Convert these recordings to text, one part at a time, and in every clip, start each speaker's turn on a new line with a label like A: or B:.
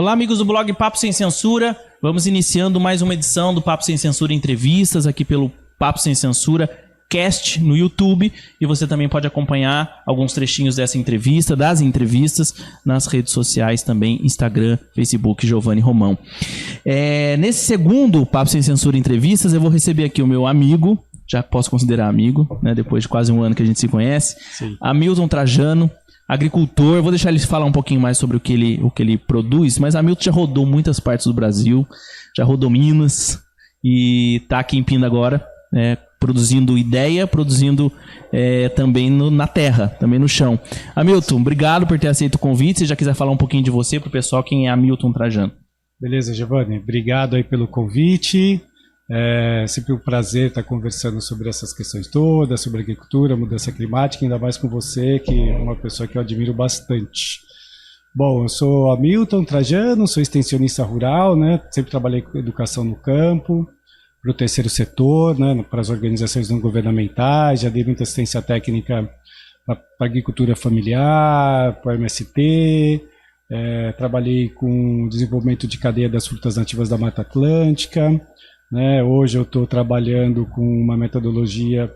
A: Olá, amigos do blog Papo Sem Censura. Vamos iniciando mais uma edição do Papo Sem Censura Entrevistas aqui pelo Papo Sem Censura Cast no YouTube. E você também pode acompanhar alguns trechinhos dessa entrevista, das entrevistas, nas redes sociais também, Instagram, Facebook, Giovanni Romão. Nesse segundo Papo Sem Censura Entrevistas, eu vou receber aqui o meu amigo, já posso considerar amigo, né, depois de quase um ano que a gente se conhece, sim. Hamilton Trajano, agricultor. Eu vou deixar ele falar um pouquinho mais sobre o que ele produz, mas Hamilton já rodou muitas partes do Brasil, já rodou Minas e está aqui em Pinda agora, produzindo ideia, produzindo também na terra, também no chão. Hamilton, obrigado por ter aceito o convite. Se já quiser falar um pouquinho de você para o pessoal, quem é Hamilton Trajano?
B: Beleza, Giovanni. Obrigado aí pelo convite. É sempre um prazer estar conversando sobre essas questões todas, sobre agricultura, mudança climática, ainda mais com você, que é uma pessoa que eu admiro bastante. Bom, eu sou Hamilton Trajano, sou extensionista rural, né? Sempre trabalhei com educação no campo, para o terceiro setor, né? Para as organizações não governamentais, já dei muita assistência técnica para a agricultura familiar, para o MST, trabalhei com desenvolvimento de cadeia das frutas nativas da Mata Atlântica. Hoje eu estou trabalhando com uma metodologia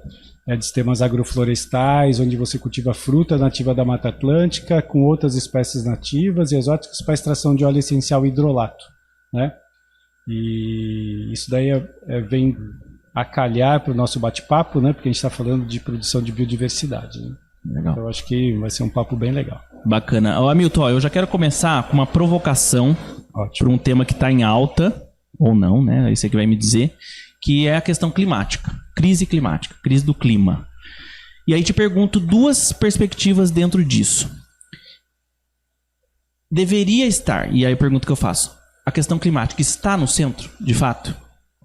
B: de sistemas agroflorestais, onde você cultiva fruta nativa da Mata Atlântica com outras espécies nativas e exóticas para extração de óleo essencial hidrolato, né? E isso daí vem a calhar para o nosso bate-papo, né? Porque a gente está falando de produção de biodiversidade, né? Legal. Então eu acho que vai ser um papo bem legal.
A: Bacana. Hamilton, eu já quero começar com uma provocação para um tema que está em alta, ou não, né? Isso é que vai me dizer, que é a questão climática, crise climática, crise do clima. E aí te pergunto duas perspectivas dentro disso. Deveria estar, e aí a pergunta que eu faço, a questão climática está no centro, de fato,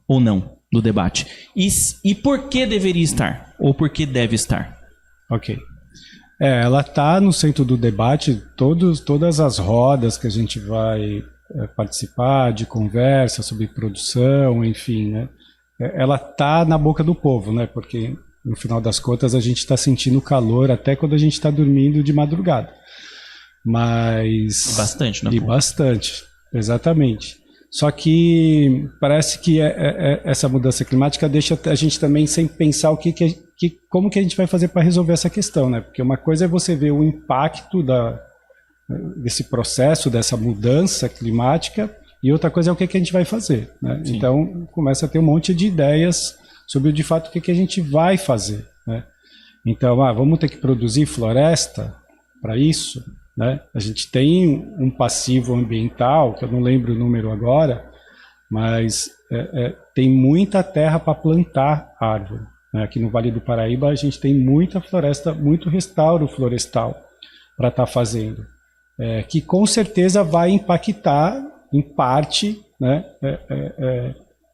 A: ou não, do debate? E por que deveria estar, ou por que deve estar?
B: Ok. Ela está no centro do debate, todas as rodas que a gente vai participar de conversa sobre produção, enfim, né? Ela está na boca do povo, né? Porque no final das contas a gente está sentindo calor até quando a gente está dormindo de madrugada. Mas
A: bastante, né?
B: E bastante, exatamente. Só que parece que essa mudança climática deixa a gente também sem pensar como que a gente vai fazer para resolver essa questão, né? Porque uma coisa é você ver o impacto desse processo, dessa mudança climática, e outra coisa é o que a gente vai fazer, né? Então começa a ter um monte de ideias sobre de fato o que a gente vai fazer, né? Então, vamos ter que produzir floresta para isso, né? A gente tem um passivo ambiental, que eu não lembro o número agora, mas tem muita terra para plantar árvore, né? Aqui no Vale do Paraíba a gente tem muita floresta, muito restauro florestal para estar fazendo. Que com certeza vai impactar, em parte, né,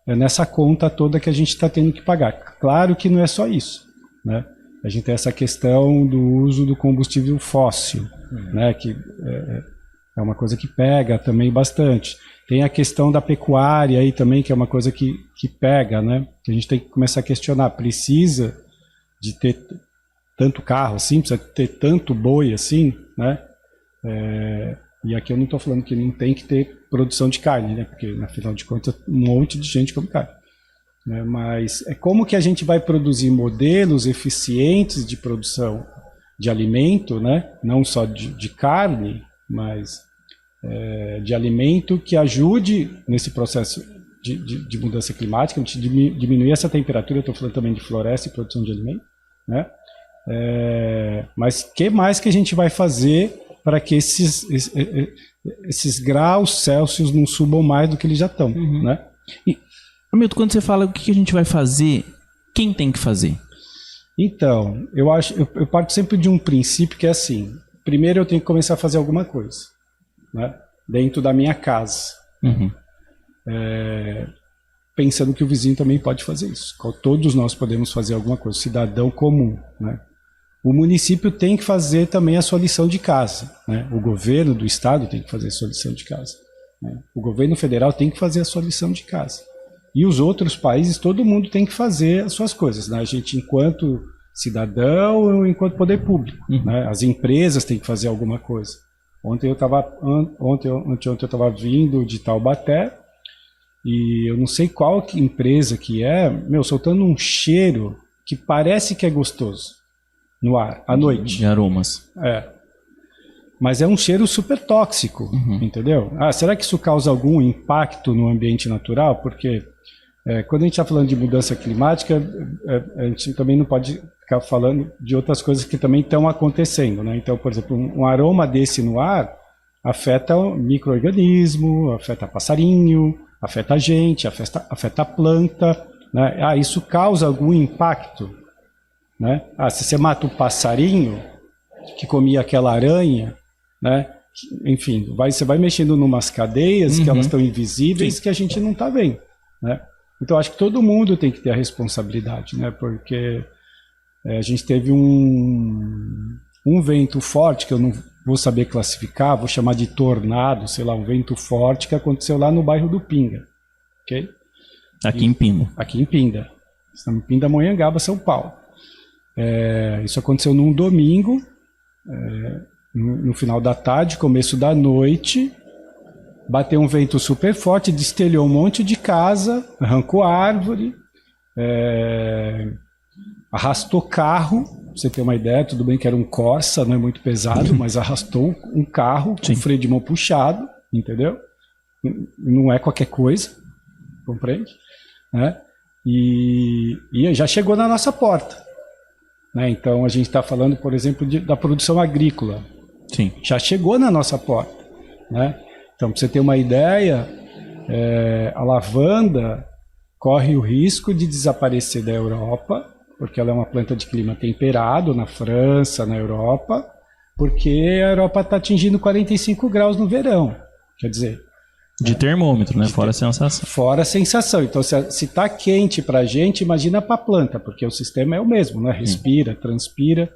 B: nessa conta toda que a gente está tendo que pagar. Claro que não é só isso, né? A gente tem essa questão do uso do combustível fóssil, né, que é uma coisa que pega também bastante. Tem a questão da pecuária aí também, que é uma coisa que pega, né? Que a gente tem que começar a questionar. Precisa de ter tanto carro assim? Precisa ter tanto boi assim, né? E aqui eu não estou falando que não tem que ter produção de carne, né? Porque, afinal de contas, um monte de gente come carne, né? Mas como que a gente vai produzir modelos eficientes de produção de alimento, né? Não só de carne, mas de alimento que ajude nesse processo de mudança climática, de diminuir essa temperatura. Eu estou falando também de floresta e produção de alimento, né? Mas o que mais que a gente vai fazer para que esses graus Celsius não subam mais do que eles já estão, né?
A: E, Hamilton, quando você fala o que a gente vai fazer, quem tem que fazer?
B: Então, eu parto sempre de um princípio que é assim: primeiro eu tenho que começar a fazer alguma coisa, né? Dentro da minha casa. Pensando que o vizinho também pode fazer isso. Todos nós podemos fazer alguma coisa, cidadão comum, né? O município tem que fazer também a sua lição de casa, né? O governo do estado tem que fazer a sua lição de casa, né? O governo federal tem que fazer a sua lição de casa. E os outros países, todo mundo tem que fazer as suas coisas, né? A gente, enquanto cidadão, enquanto poder público, né? As empresas têm que fazer alguma coisa, Ontem eu estava vindo de Taubaté e eu não sei qual empresa que é, soltando um cheiro que parece que é gostoso no ar, à noite.
A: De aromas.
B: Mas é um cheiro super tóxico, entendeu? Será que isso causa algum impacto no ambiente natural? Porque quando a gente está falando de mudança climática, a gente também não pode ficar falando de outras coisas que também estão acontecendo, né? Então, por exemplo, um aroma desse no ar afeta o micro-organismo, afeta passarinho, afeta a gente, afeta a planta, né? Isso causa algum impacto, né? Se você mata o passarinho que comia aquela aranha, né? Enfim, você vai mexendo numas cadeias que elas estão invisíveis, que a gente não está vendo, né? Então acho que todo mundo tem que ter a responsabilidade, né? Porque a gente teve um vento forte que eu não vou saber classificar, vou chamar de tornado, sei lá, um vento forte que aconteceu lá no bairro do Pinga, ok?
A: Aqui em Pinda.
B: Aqui em Pinda. Estamos em Pindamonhangaba, São Paulo. Isso aconteceu num domingo, no final da tarde, começo da noite. Bateu um vento super forte, destelhou um monte de casa, arrancou árvore, arrastou carro. Pra você ter uma ideia, tudo bem que era um Corsa, não é muito pesado, mas arrastou um carro com freio de mão puxado, entendeu? Não é qualquer coisa, compreende? Né? E já chegou na nossa porta. Né? Então a gente está falando, por exemplo, da produção agrícola.
A: Sim.
B: Já chegou na nossa porta. Né? Então, para você ter uma ideia, a lavanda corre o risco de desaparecer da Europa, porque ela é uma planta de clima temperado na França, na Europa, porque a Europa está atingindo 45 graus no verão. Quer dizer...
A: De termômetro, né? Fora a sensação.
B: Fora a sensação. Então, se está quente para a gente, imagina para a planta, porque o sistema é o mesmo, né? Respira, transpira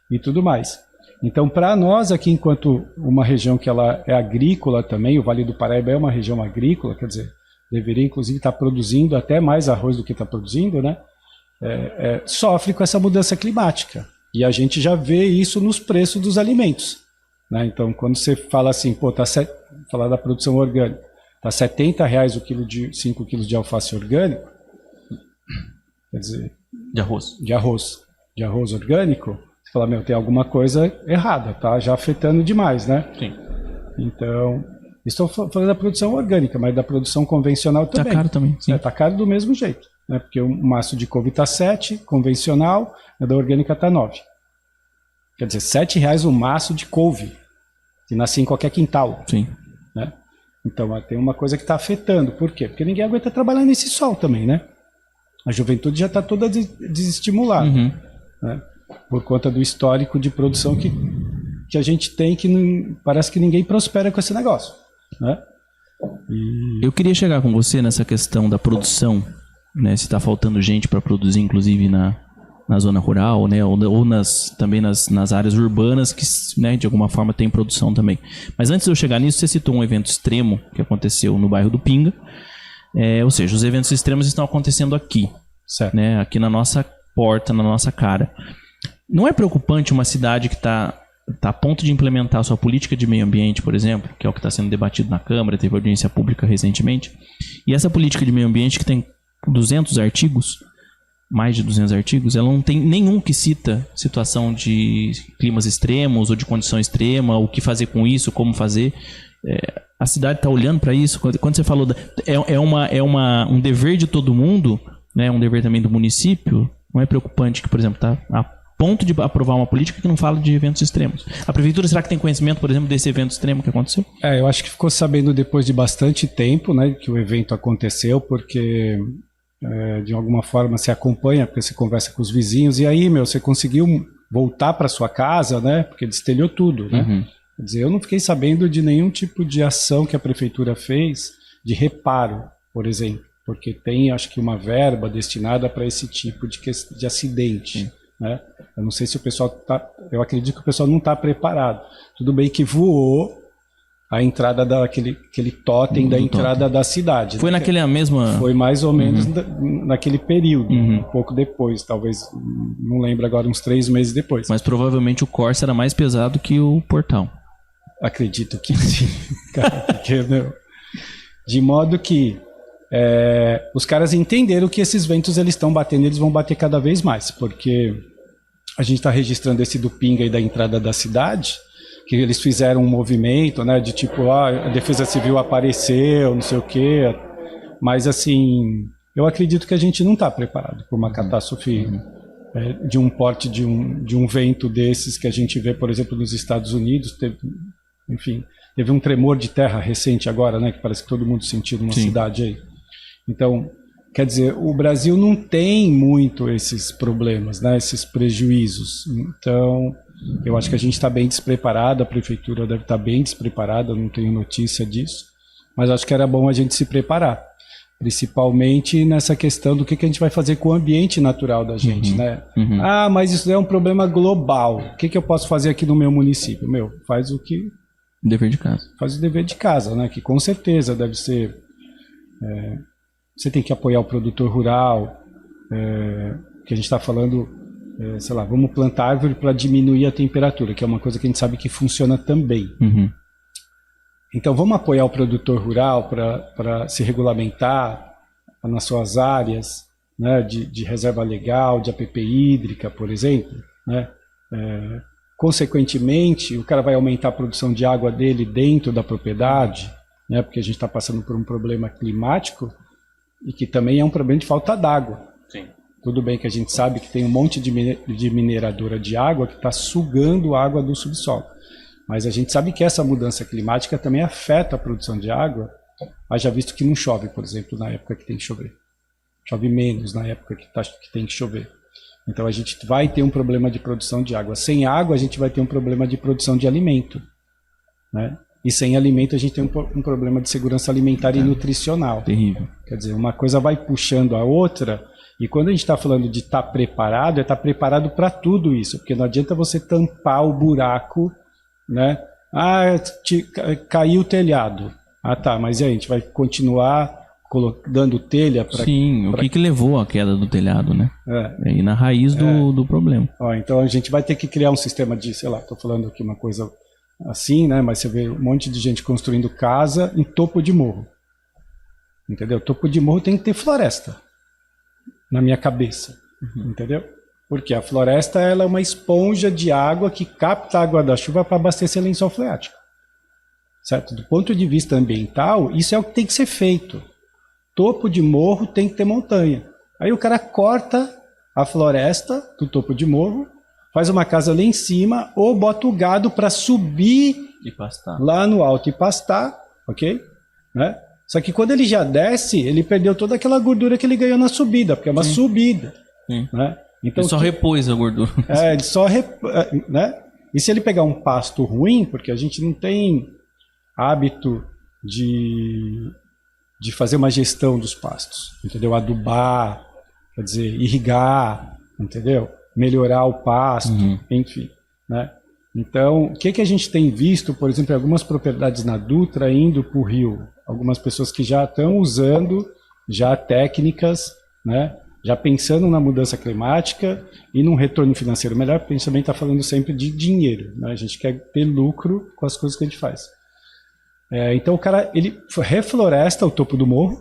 B: e tudo mais. Então, para nós aqui, enquanto uma região que ela é agrícola também, o Vale do Paraíba é uma região agrícola, quer dizer, deveria inclusive estar produzindo até mais arroz do que está produzindo, né? Sofre com essa mudança climática. E a gente já vê isso nos preços dos alimentos. Né? Então, quando você fala assim, falar da produção orgânica, está R$70 o quilo de 5 quilos de alface orgânico, quer dizer...
A: De arroz.
B: De arroz orgânico, você fala, tem alguma coisa errada, tá já afetando demais, né?
A: Sim.
B: Então, estou falando da produção orgânica, mas da produção convencional também.
A: Está caro também, sim.
B: Está caro do mesmo jeito, né? Porque o maço de couve está 7, convencional, a da orgânica está 9. Quer dizer, R$7 um maço de couve, que nasce em qualquer quintal.
A: Sim.
B: Né? Então, tem uma coisa que está afetando. Por quê? Porque ninguém aguenta trabalhar nesse sol também, né? A juventude já está toda desestimulada. Né? Por conta do histórico de produção que a gente tem, que parece que ninguém prospera com esse negócio. Né?
A: Eu queria chegar com você nessa questão da produção, né? Se está faltando gente para produzir, inclusive na zona rural, né? Ou também nas áreas urbanas, que, né, de alguma forma tem produção também. Mas antes de eu chegar nisso, você citou um evento extremo que aconteceu no bairro do Pinga. Ou seja, os eventos extremos estão acontecendo aqui,
B: certo.
A: Né? Aqui na nossa porta, na nossa cara. Não é preocupante uma cidade que está a ponto de implementar a sua política de meio ambiente, por exemplo, que é o que está sendo debatido na Câmara, teve audiência pública recentemente, e essa política de meio ambiente que tem 200 artigos, mais de 200 artigos, ela não tem nenhum que cita situação de climas extremos ou de condição extrema, o que fazer com isso, como fazer. A cidade está olhando para isso. Quando você falou, um dever de todo mundo, né, um dever também do município. Não é preocupante que, por exemplo, está a ponto de aprovar uma política que não fala de eventos extremos. A prefeitura, será que tem conhecimento, por exemplo, desse evento extremo que aconteceu?
B: Eu acho que ficou sabendo depois de bastante tempo, né, que o evento aconteceu, porque de alguma forma você acompanha, porque você conversa com os vizinhos, e aí, você conseguiu voltar para sua casa, né, porque destelhou tudo, né? Quer dizer, eu não fiquei sabendo de nenhum tipo de ação que a prefeitura fez de reparo, por exemplo, porque tem, acho que, uma verba destinada para esse tipo de acidente. Né? Eu não sei se o pessoal eu acredito que o pessoal não está preparado. Tudo bem que voou a entrada daquele totem da entrada da cidade.
A: Foi naquela mesma...
B: Foi mais ou menos naquele período, um pouco depois, talvez, não lembro agora, uns 3 meses depois.
A: Mas provavelmente o Corsa era mais pesado que o Portal.
B: Acredito que sim, cara, porque, meu, de modo que os caras entenderam que esses ventos eles estão batendo, eles vão bater cada vez mais, porque a gente está registrando esse do Pinga aí da entrada da cidade, que eles fizeram um movimento, né, de tipo, a Defesa Civil apareceu, não sei o quê, mas assim, eu acredito que a gente não está preparado para uma catástrofe de um porte de um vento desses que a gente vê, por exemplo, nos Estados Unidos. Teve um tremor de terra recente agora, né, que parece que todo mundo sentiu numa cidade aí. Então, quer dizer, o Brasil não tem muito esses problemas, né, esses prejuízos. Então, eu acho que a gente está bem despreparado, a prefeitura deve estar bem despreparada, não tenho notícia disso, mas acho que era bom a gente se preparar, principalmente nessa questão do que a gente vai fazer com o ambiente natural da gente, né? Mas isso é um problema global, o que eu posso fazer aqui no meu município? Faz o que...
A: Dever de casa.
B: Faz o dever de casa, né? Que com certeza deve ser... você tem que apoiar o produtor rural, que a gente está falando, sei lá, vamos plantar árvore para diminuir a temperatura, que é uma coisa que a gente sabe que funciona também. Então vamos apoiar o produtor rural para se regulamentar nas suas áreas, né, de reserva legal, de APP hídrica, por exemplo, né? Consequentemente, o cara vai aumentar a produção de água dele dentro da propriedade, né, porque a gente está passando por um problema climático e que também é um problema de falta d'água. Tudo bem que a gente sabe que tem um monte de mineradora de água que está sugando água do subsolo. Mas a gente sabe que essa mudança climática também afeta a produção de água, haja visto que não chove, por exemplo, na época que tem que chover. Chove menos na época que tem que chover. Então a gente vai ter um problema de produção de água. Sem água a gente vai ter um problema de produção de alimento, né? E sem alimento a gente tem um problema de segurança alimentar e nutricional.
A: Terrível.
B: Quer dizer, uma coisa vai puxando a outra, e quando a gente está falando de estar preparado, é estar preparado para tudo isso, porque não adianta você tampar o buraco, né? Caiu o telhado. Tá, mas e aí, a gente vai continuar dando telha para...
A: Sim, o que levou à queda do telhado, né? É ir na raiz do problema.
B: Então a gente vai ter que criar um sistema de, sei lá, estou falando aqui uma coisa assim, né? Mas você vê um monte de gente construindo casa em topo de morro. Entendeu? Topo de morro tem que ter floresta, na minha cabeça. Entendeu? Porque a floresta ela é uma esponja de água que capta a água da chuva para abastecer lençol freático. Certo? Do ponto de vista ambiental, isso é o que tem que ser feito. Topo de morro tem que ter montanha. Aí o cara corta a floresta do topo de morro, faz uma casa lá em cima, ou bota o gado para subir
A: e pastar
B: lá no alto e pastar, ok? Né? Só que quando ele já desce, ele perdeu toda aquela gordura que ele ganhou na subida, porque é uma subida. Né? Então,
A: ele só repôs a gordura.
B: Ele só né? E se ele pegar um pasto ruim, porque a gente não tem hábito de fazer uma gestão dos pastos, entendeu? Adubar, quer dizer, irrigar, entendeu? Melhorar o pasto, enfim, né? Então, o que a gente tem visto, por exemplo, em algumas propriedades na Dutra indo para o rio, algumas pessoas que já estão usando já técnicas, né? Já pensando na mudança climática e num retorno financeiro melhor, porque a gente também está falando sempre de dinheiro, né? A gente quer ter lucro com as coisas que a gente faz. Então o cara ele refloresta o topo do morro,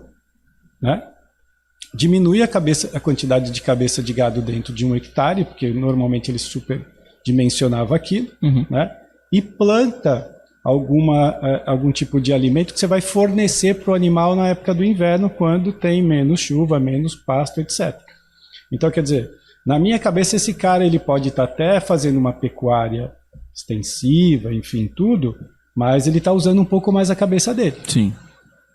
B: né? Diminui a quantidade de cabeça de gado dentro de 1 hectare, porque normalmente ele superdimensionava aquilo, né? E planta algum tipo de alimento que você vai fornecer para o animal na época do inverno, quando tem menos chuva, menos pasto, etc. Então, quer dizer, na minha cabeça esse cara ele pode estar até fazendo uma pecuária extensiva, enfim, tudo, mas ele está usando um pouco mais a cabeça dele.
A: Sim.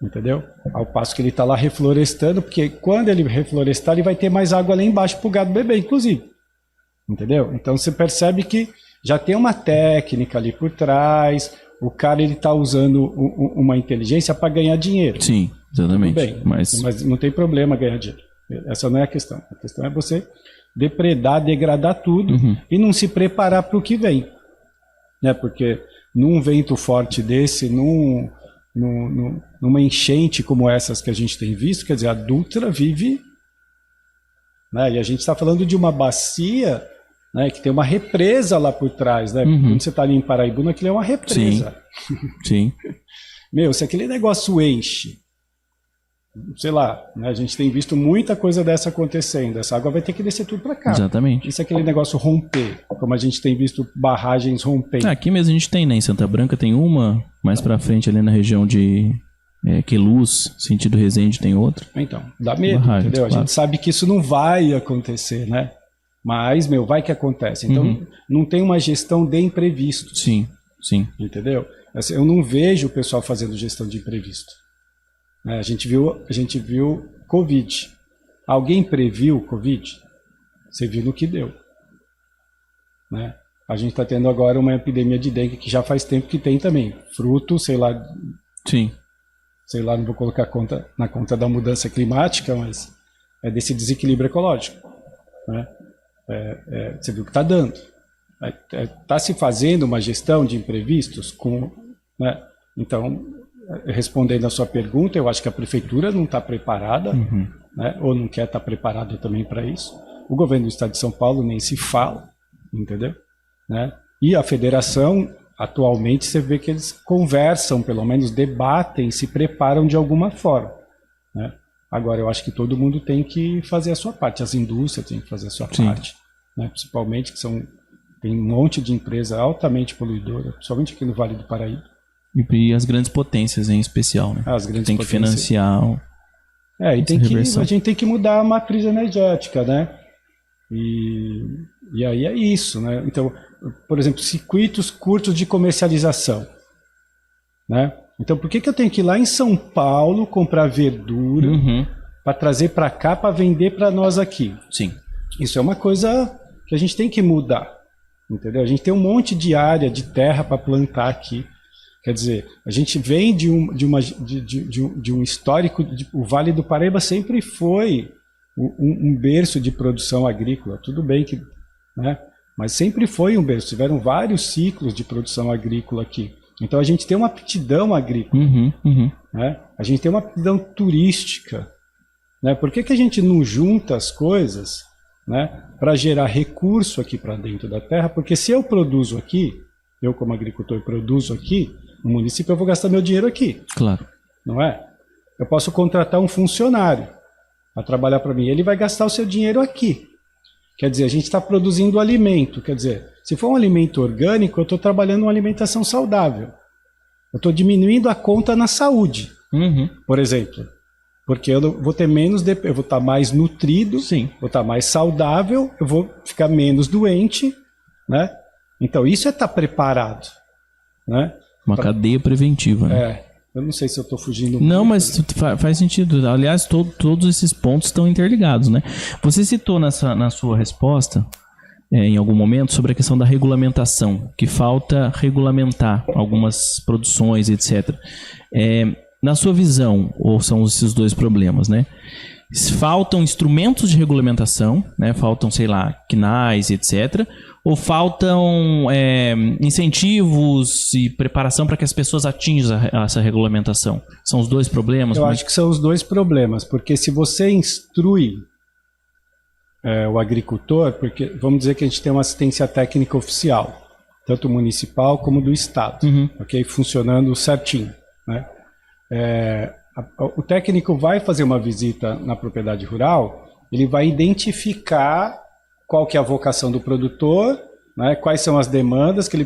B: Entendeu? Ao passo que ele está lá reflorestando, porque quando ele reflorestar, ele vai ter mais água lá embaixo para o gado beber, inclusive. Entendeu? Então você percebe que já tem uma técnica ali por trás, o cara ele está usando uma inteligência para ganhar dinheiro.
A: Sim, exatamente.
B: Tudo bem, mas não tem problema ganhar dinheiro. Essa não é a questão. A questão é você depredar, degradar tudo e não se preparar para o que vem. Né? Porque num vento forte desse, numa enchente como essas que a gente tem visto, quer dizer, a Dutra vive, né? E a gente está falando de uma bacia né? Que tem uma represa lá por trás, né? Quando você está ali em Paraibuna, aquilo é uma represa.
A: Sim.
B: Meu, se aquele negócio enche, sei lá, né? A gente tem visto muita coisa dessa acontecendo. Essa água vai ter que descer tudo para cá.
A: Exatamente.
B: E se aquele negócio romper, como a gente tem visto barragens rompendo.
A: Aqui mesmo a gente tem, né? Em Santa Branca tem uma, mais pra frente ali na região de Queluz, sentido Resende, tem outra.
B: Então, dá medo,
A: Barragens,
B: entendeu?
A: claro.
B: A gente sabe que isso não vai acontecer, né? Mas, meu, vai que acontece. Então, não tem uma gestão de imprevistos.
A: Sim.
B: Entendeu? Assim, eu não vejo o pessoal fazendo gestão de imprevisto. A gente viu Covid. Alguém previu Covid? Você viu no que deu. Né? A gente está tendo agora uma epidemia de dengue que já faz tempo que tem também. Fruto, sei lá, não vou colocar na conta da mudança climática, mas é desse desequilíbrio ecológico. Né? Você viu o que está dando. Está se fazendo uma gestão de imprevistos né? Então, respondendo a sua pergunta, eu acho que a prefeitura não está preparada, né? Ou não quer estar preparada também para isso. O governo do estado de São Paulo nem se fala, entendeu? Né? E a federação, atualmente, você vê que eles conversam, pelo menos debatem, se preparam de alguma forma. Né? Agora, eu acho que todo mundo tem que fazer a sua parte, as indústrias têm que fazer a sua parte, né? Principalmente que tem um monte de empresa altamente poluidora, principalmente aqui no Vale do Paraíba.
A: E as grandes potências em especial, né?
B: As grandes
A: tem que
B: potências.
A: financiar.
B: E a gente tem que mudar a matriz energética, né? E aí é isso, né? Então, por exemplo, circuitos curtos de comercialização, né? Então, por que eu tenho que ir lá em São Paulo comprar verdura para trazer para cá para vender para nós aqui?
A: Sim.
B: Isso é uma coisa que a gente tem que mudar, entendeu? A gente tem um monte de área de terra para plantar aqui. Quer dizer, a gente vem de um histórico, o Vale do Paraíba sempre foi um berço de produção agrícola, tudo bem que, né? Mas sempre foi um berço, tiveram vários ciclos de produção agrícola aqui. Então a gente tem uma aptidão agrícola, né? A gente tem uma aptidão turística, né? Por que a gente não junta as coisas, né, para gerar recurso aqui para dentro da terra? Porque se eu produzo aqui, eu como agricultor produzo aqui, no município eu vou gastar meu dinheiro aqui.
A: Claro.
B: Não é? Eu posso contratar um funcionário para trabalhar para mim. Ele vai gastar o seu dinheiro aqui. Quer dizer, a gente está produzindo alimento. Quer dizer, se for um alimento orgânico, eu estou trabalhando uma alimentação saudável. Eu estou diminuindo a conta na saúde, por exemplo. Porque eu vou ter eu vou estar mais nutrido, vou estar mais saudável, eu vou ficar menos doente, né? Então isso é estar preparado, né?
A: Uma cadeia preventiva. Né?
B: Eu não sei se eu estou fugindo.
A: Não, mas faz sentido. Aliás, todos esses pontos estão interligados, né? Você citou na sua resposta, em algum momento, sobre a questão da regulamentação, que falta regulamentar algumas produções, etc. Na sua visão, ou são esses dois problemas, né? Faltam instrumentos de regulamentação, né? Faltam, sei lá, CNAs, etc., ou faltam incentivos e preparação para que as pessoas atinjam essa regulamentação? São os dois problemas?
B: Eu acho que são os dois problemas, porque se você instrui o agricultor, porque vamos dizer que a gente tem uma assistência técnica oficial, tanto municipal como do Estado, ok? Funcionando certinho, né? O técnico vai fazer uma visita na propriedade rural, ele vai identificar qual que é a vocação do produtor, né, quais são as demandas que ele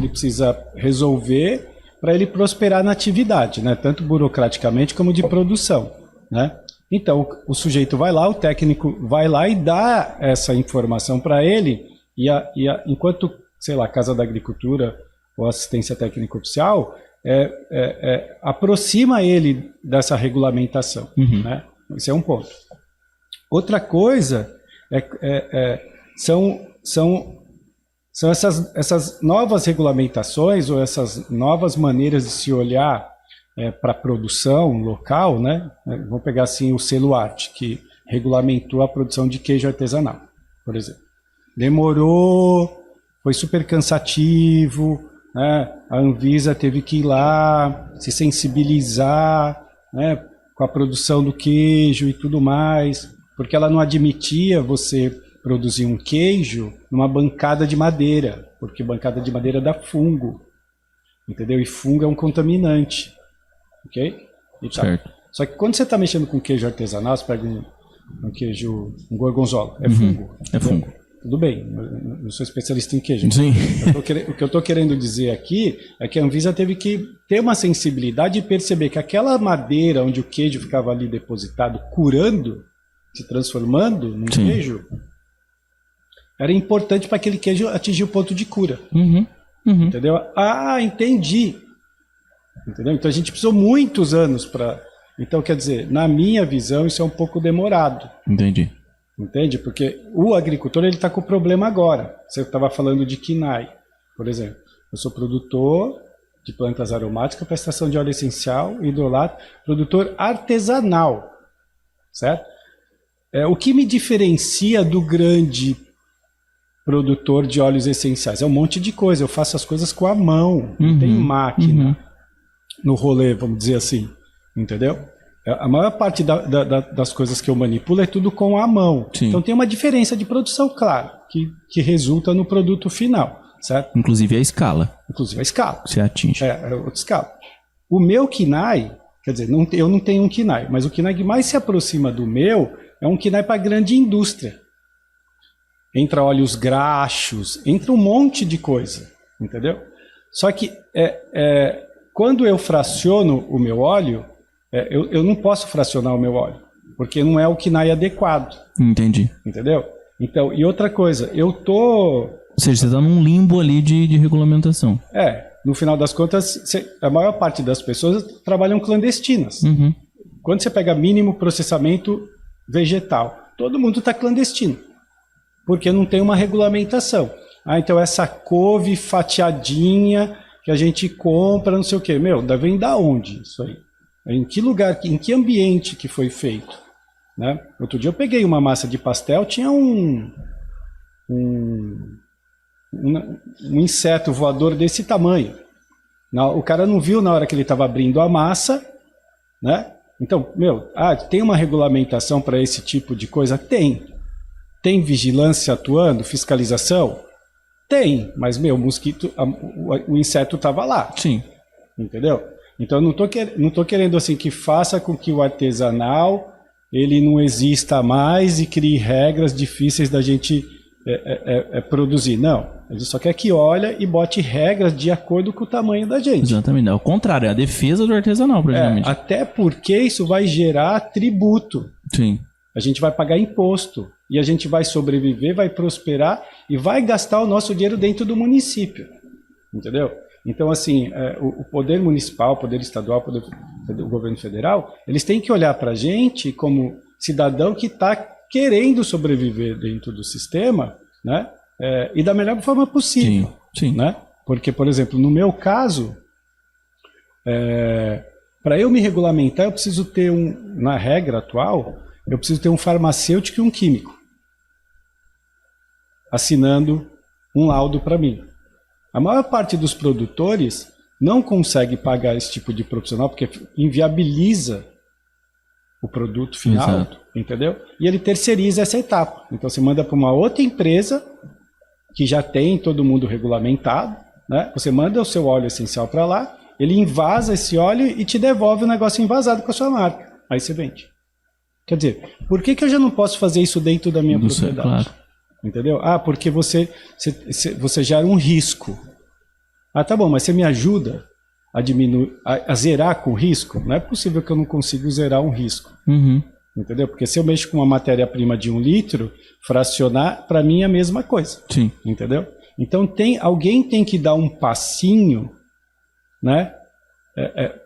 B: precisa resolver para ele prosperar na atividade, né, tanto burocraticamente como de produção. Né? Então, o sujeito vai lá, o técnico vai lá e dá essa informação para ele, enquanto, sei lá, Casa da Agricultura ou Assistência Técnica Oficial, aproxima ele dessa regulamentação. Né? Esse é um ponto. Outra coisa são essas novas regulamentações ou essas novas maneiras de se olhar para a produção local, né? Vamos pegar assim o selo Arte, que regulamentou a produção de queijo artesanal, por exemplo. Demorou, foi super cansativo, né? A Anvisa teve que ir lá, se sensibilizar, né, com a produção do queijo e tudo mais, porque ela não admitia você produzir um queijo numa bancada de madeira, porque bancada de madeira dá fungo, entendeu? E fungo é um contaminante, ok? E tá.
A: Certo.
B: Só que quando você está mexendo com queijo artesanal, você pega um queijo, um gorgonzola, é fungo.
A: É fungo.
B: Tudo bem, eu não sou especialista em queijo.
A: Sim.
B: O que eu estou querendo dizer aqui é que a Anvisa teve que ter uma sensibilidade e perceber que aquela madeira onde o queijo ficava ali depositado, curando, se transformando num
A: Sim.
B: queijo, era importante para aquele queijo atingir o ponto de cura.
A: Uhum. Uhum.
B: Entendeu? Ah, entendi. Entendeu? Então a gente precisou muitos anos para... Então, quer dizer, na minha visão, isso é um pouco demorado.
A: Entendi.
B: Entende? Porque o agricultor ele está com o problema agora. Você estava falando de KINAI, por exemplo. Eu sou produtor de plantas aromáticas para extração de óleo essencial, hidrolato, produtor artesanal, certo? O que me diferencia do grande produtor de óleos essenciais? É um monte de coisa. Eu faço as coisas com a mão, não tem máquina no rolê, vamos dizer assim. Entendeu? A maior parte das coisas que eu manipulo é tudo com a mão.
A: Sim.
B: Então tem uma diferença de produção, claro, que resulta no produto final, certo?
A: Inclusive a escala
B: Inclusive a escala.
A: que você atinge.
B: É outra escala. O meu KINAI, quer dizer, eu não tenho um KINAI, mas o KINAI que mais se aproxima do meu é um KINAI para grande indústria. Entra óleos graxos, entra um monte de coisa, entendeu? Só que quando eu fraciono o meu óleo, eu não posso fracionar o meu óleo, porque não é o KINAI adequado.
A: Entendi.
B: Entendeu? Então, e outra coisa, eu tô...
A: Ou seja, você está num limbo ali de regulamentação.
B: No final das contas, a maior parte das pessoas trabalham clandestinas.
A: Uhum.
B: Quando você pega mínimo processamento vegetal, todo mundo está clandestino, porque não tem uma regulamentação. Então essa couve fatiadinha que a gente compra, não sei o quê. Vem da onde isso aí? Em que lugar, em que ambiente que foi feito? Né? Outro dia eu peguei uma massa de pastel, tinha um inseto voador desse tamanho. O cara não viu na hora que ele estava abrindo a massa, né? Então, tem uma regulamentação para esse tipo de coisa? Tem. Tem vigilância atuando, fiscalização? Tem, mas o mosquito, o inseto estava lá.
A: Sim.
B: Entendeu? Então, eu não tô querendo assim que faça com que o artesanal ele não exista mais e crie regras difíceis da gente produzir. Não, a gente só quer que olhe e bote regras de acordo com o tamanho da gente.
A: Exatamente, é o contrário, é a defesa do artesanal, praticamente.
B: Até porque isso vai gerar tributo.
A: Sim.
B: A gente vai pagar imposto e a gente vai sobreviver, vai prosperar e vai gastar o nosso dinheiro dentro do município. Entendeu? Então, assim, o poder municipal, o poder estadual, o governo federal, eles têm que olhar para a gente como cidadão que está querendo sobreviver dentro do sistema, né? E da melhor forma possível.
A: Sim, sim.
B: Né? Porque, por exemplo, no meu caso, para eu me regulamentar, eu preciso ter na regra atual, eu preciso ter um farmacêutico e um químico assinando um laudo para mim. A maior parte dos produtores não consegue pagar esse tipo de profissional porque inviabiliza o produto final,
A: exato,
B: entendeu? E ele terceiriza essa etapa. Então você manda para uma outra empresa que já tem todo mundo regulamentado, né? Você manda o seu óleo essencial para lá, ele invasa esse óleo e te devolve o negócio invasado com a sua marca. Aí você vende. Quer dizer, por que eu já não posso fazer isso dentro da minha propriedade?
A: Claro.
B: Entendeu? Porque você gera um risco. Tá bom, mas você me ajuda a diminuir, a zerar com o risco? Não é possível que eu não consiga zerar um risco.
A: Uhum.
B: Entendeu? Porque se eu mexo com uma matéria-prima de 1 litro, fracionar, para mim é a mesma coisa.
A: Sim.
B: Entendeu? Então alguém tem que dar um passinho, né?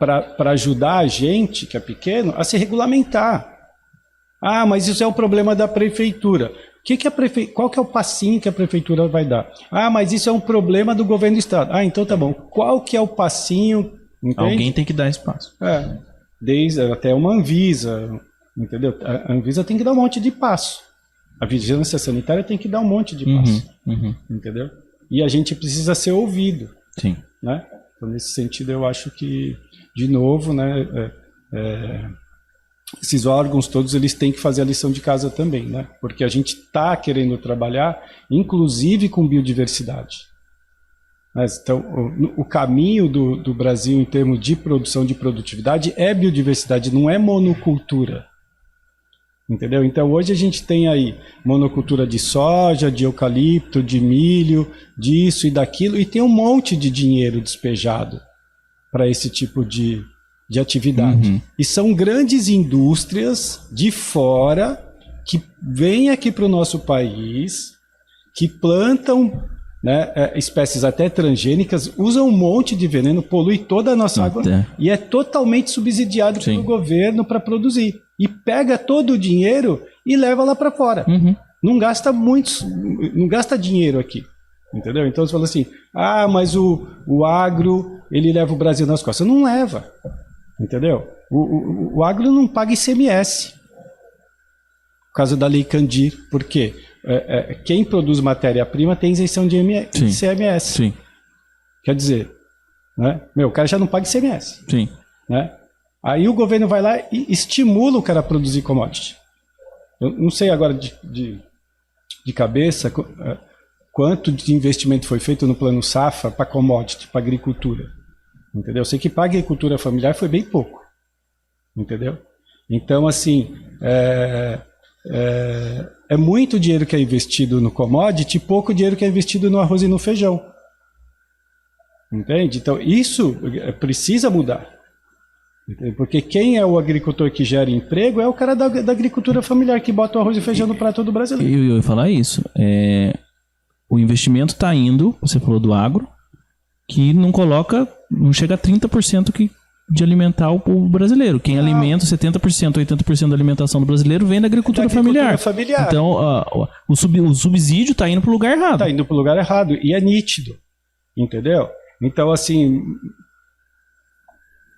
B: Para ajudar a gente, que é pequeno, a se regulamentar. Mas isso é o problema da prefeitura. Qual que é o passinho que a prefeitura vai dar? Mas isso é um problema do governo do estado. Então tá bom. Qual que é o passinho? Entende?
A: Alguém tem que dar espaço.
B: Desde até uma Anvisa, entendeu? A Anvisa tem que dar um monte de passo. A vigilância sanitária tem que dar um monte de passo. Entendeu? E a gente precisa ser ouvido.
A: Sim.
B: Né? Então, nesse sentido, eu acho que, de novo, né, esses órgãos todos, eles têm que fazer a lição de casa também, né? Porque a gente está querendo trabalhar, inclusive com biodiversidade. Então, o caminho do Brasil em termos de produção de produtividade é biodiversidade, não é monocultura. Entendeu? Então, hoje a gente tem aí monocultura de soja, de eucalipto, de milho, disso e daquilo, e tem um monte de dinheiro despejado para esse tipo de atividade. E são grandes indústrias de fora que vêm aqui para o nosso país, que plantam, né, espécies até transgênicas, usam um monte de veneno, polui toda a nossa água e é totalmente subsidiado pelo governo para produzir. E pega todo o dinheiro e leva lá para fora. Não gasta não gasta dinheiro aqui. Entendeu? Então você fala assim, mas o agro, ele leva o Brasil nas costas. Não leva. Entendeu? O agro não paga ICMS. Por causa da Lei Candir. Por quê? Quem produz matéria-prima tem isenção de ICMS.
A: Sim.
B: Quer dizer, né? O cara já não paga ICMS.
A: Sim.
B: Né? Aí o governo vai lá e estimula o cara a produzir commodity. Eu não sei agora de cabeça quanto de investimento foi feito no plano Safra para commodity, para agricultura. Entendeu? Eu sei que para agricultura familiar foi bem pouco. Entendeu? Então, assim, é muito dinheiro que é investido no commodity e pouco dinheiro que é investido no arroz e no feijão. Entende? Então, isso precisa mudar. Porque quem é o agricultor que gera emprego é o cara da agricultura familiar que bota o arroz e feijão no prato do brasileiro.
A: Eu ia falar isso. O investimento está indo, você falou do agro, que não chega a 30% de alimentar o povo brasileiro. Quem alimenta 70%, 80% da alimentação do brasileiro vem da agricultura familiar. Então, o subsídio está indo para o lugar errado.
B: Está indo para o lugar errado e é nítido. Entendeu? Então, assim,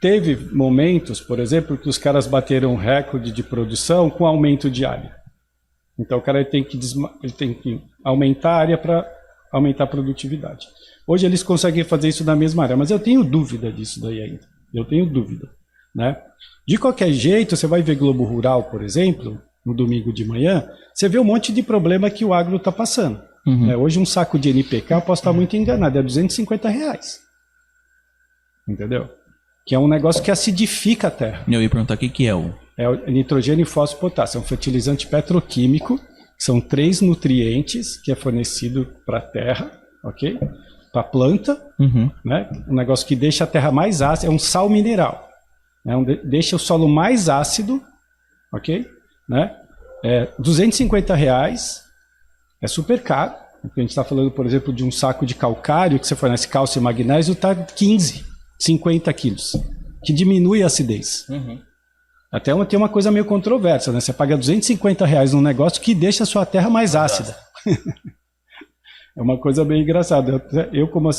B: teve momentos, por exemplo, que os caras bateram recorde de produção com aumento de área. Então, o cara tem que aumentar a área para aumentar a produtividade. Hoje eles conseguem fazer isso na mesma área, mas eu tenho dúvida disso daí ainda. Eu tenho dúvida, né? De qualquer jeito, você vai ver Globo Rural, por exemplo, no domingo de manhã, você vê um monte de problema que o agro está passando. Hoje um saco de NPK, eu posso estar muito enganado, é R$250. Entendeu? Que é um negócio que acidifica a terra.
A: Eu ia perguntar o que é o...
B: É o nitrogênio, fósforo e potássio. É um fertilizante petroquímico. São 3 nutrientes que é fornecido para a terra, ok? Para a planta. Né? Um negócio que deixa a terra mais ácida. É um sal mineral. Né? Deixa o solo mais ácido, ok? Né? R$250. É super caro. Porque a gente está falando, por exemplo, de um saco de calcário que você fornece cálcio e magnésio, está 15, 50 quilos. Que diminui a acidez. Até tem uma coisa meio controversa, né? Você paga R$250 num negócio que deixa a sua terra mais ácida. É uma coisa bem engraçada. Eu como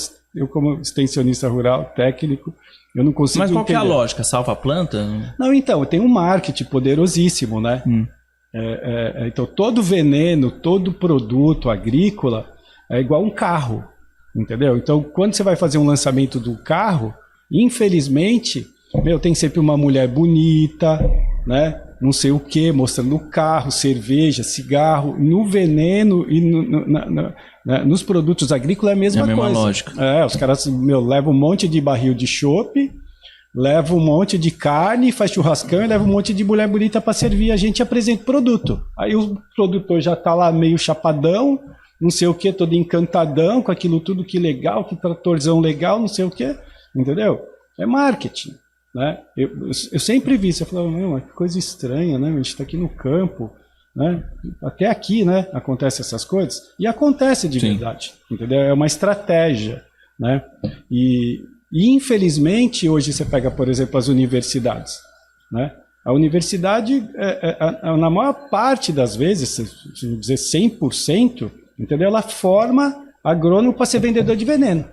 B: extensionista rural, técnico, eu não consigo entender.
A: Mas qual que é a lógica? Salva a planta?
B: Não, então, tem um marketing poderosíssimo, né? Então, todo veneno, todo produto agrícola é igual um carro, entendeu? Então, quando você vai fazer um lançamento do carro, infelizmente... tem sempre uma mulher bonita, né? Não sei o que, mostrando o carro, cerveja, cigarro, no veneno e nos produtos agrícolas é a mesma coisa. É a mesma
A: lógica.
B: Os caras levam um monte de barril de chope, levam um monte de carne, faz churrascão e levam um monte de mulher bonita para servir a gente e apresenta o produto. Aí o produtor já tá lá meio chapadão, não sei o que, todo encantadão com aquilo tudo, que legal, que tratorzão legal, não sei o que, entendeu? É marketing. Né? Eu sempre vi isso, eu falava, que coisa estranha, né? A gente está aqui no campo, né? Até aqui, né? Acontecem essas coisas, e acontece de verdade, entendeu? É uma estratégia, né? E infelizmente hoje você pega, por exemplo, as universidades, né? A universidade, na maior parte das vezes, se não dizer 100%, entendeu? Ela forma agrônomo para ser vendedor de veneno.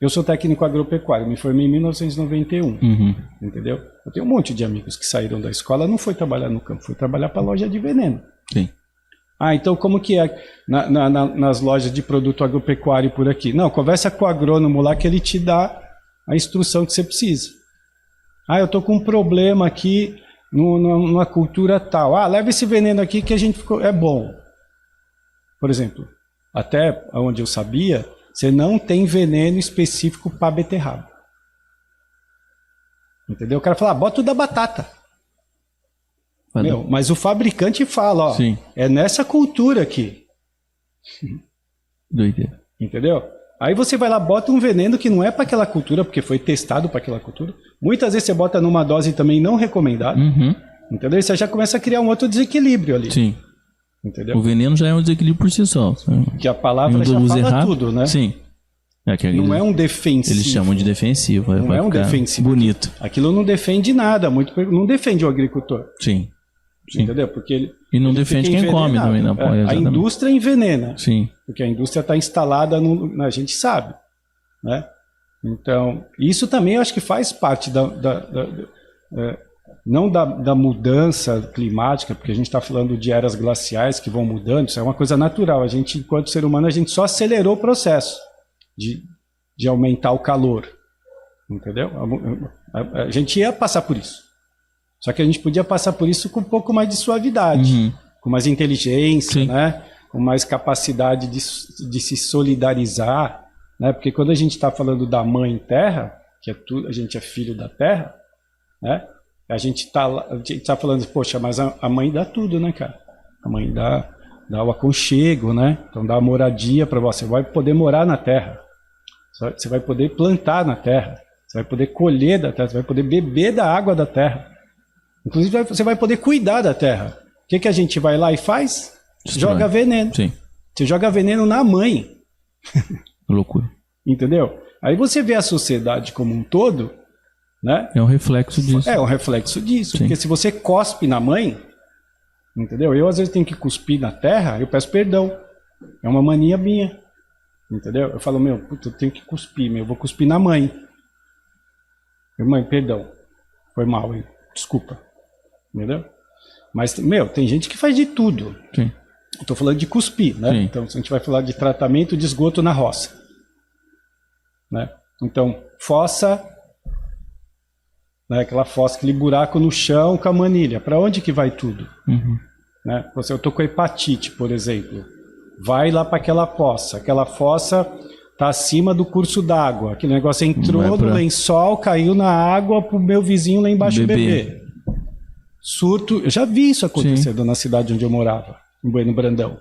B: Eu sou técnico agropecuário, me formei em 1991, entendeu? Eu tenho um monte de amigos que saíram da escola, não foi trabalhar no campo, foi trabalhar para a loja de veneno.
A: Sim.
B: Então como que é nas lojas de produto agropecuário por aqui? Não, conversa com o agrônomo lá que ele te dá a instrução que você precisa. Eu estou com um problema aqui numa cultura tal. Ah, leva esse veneno aqui que a gente é bom. Por exemplo, até onde eu sabia, você não tem veneno específico para beterraba. Entendeu? O cara fala, bota o da batata. Mas o fabricante fala, ó, sim, é nessa cultura aqui.
A: Doideira.
B: Entendeu? Aí você vai lá, bota um veneno que não é para aquela cultura, porque foi testado para aquela cultura. Muitas vezes você bota numa dose também não recomendada. Entendeu? E você já começa a criar um outro desequilíbrio ali.
A: Sim.
B: Entendeu?
A: O veneno já é um desequilíbrio por si só.
B: Que a palavra já fala errado, tudo, né?
A: Sim.
B: Não é um defensivo.
A: Eles chamam de defensivo.
B: Não é um defensivo.
A: Bonito.
B: Aquilo não defende nada, não defende o agricultor.
A: Sim. Sim.
B: Entendeu? Porque
A: e não defende quem come também. Não,
B: a indústria envenena.
A: Sim.
B: Porque a indústria está instalada, a gente sabe. Né? Então, isso também eu acho que faz parte não da mudança climática, porque a gente está falando de eras glaciais que vão mudando, isso é uma coisa natural. A gente, enquanto ser humano, a gente só acelerou o processo de aumentar o calor. Entendeu? A gente ia passar por isso. Só que a gente podia passar por isso com um pouco mais de suavidade, com mais inteligência, né? Com mais capacidade de se solidarizar, né? Porque quando a gente está falando da mãe terra, que é tudo, a gente é filho da terra, né? A gente tá falando, poxa, mas a mãe dá tudo, né, cara? A mãe dá o aconchego, né? Então dá a moradia para você. Vai poder morar na terra. Você vai poder plantar na terra. Você vai poder colher da terra. Você vai poder beber da água da terra. Inclusive, você vai poder cuidar da terra. O que a gente vai lá e faz? Joga veneno.
A: Sim.
B: Você joga veneno na mãe.
A: Loucura.
B: Entendeu? Aí você vê a sociedade como um todo, né?
A: É um reflexo disso.
B: É um reflexo disso. Sim. Porque se você cospe na mãe, entendeu? Eu às vezes tenho que cuspir na terra, eu peço perdão. É uma mania minha. Entendeu? Eu falo, puta, eu tenho que cuspir, eu vou cuspir na mãe. Mãe, perdão. Foi mal, hein? Desculpa. Entendeu? Mas, tem gente que faz de tudo.
A: Sim.
B: Estou falando de cuspir, né? Sim. Então, se a gente vai falar de tratamento de esgoto na roça. Né? Então, fossa, né? Aquela fossa, aquele buraco no chão com a manilha. Para onde que vai tudo? Né? Eu estou com hepatite, por exemplo. Vai lá para aquela fossa. Aquela fossa está acima do curso d'água. Aquele negócio entrou no lençol, caiu na água para o meu vizinho lá embaixo beber. Surto. Eu já vi isso acontecendo. Sim. Na cidade onde eu morava, em Bueno Brandão.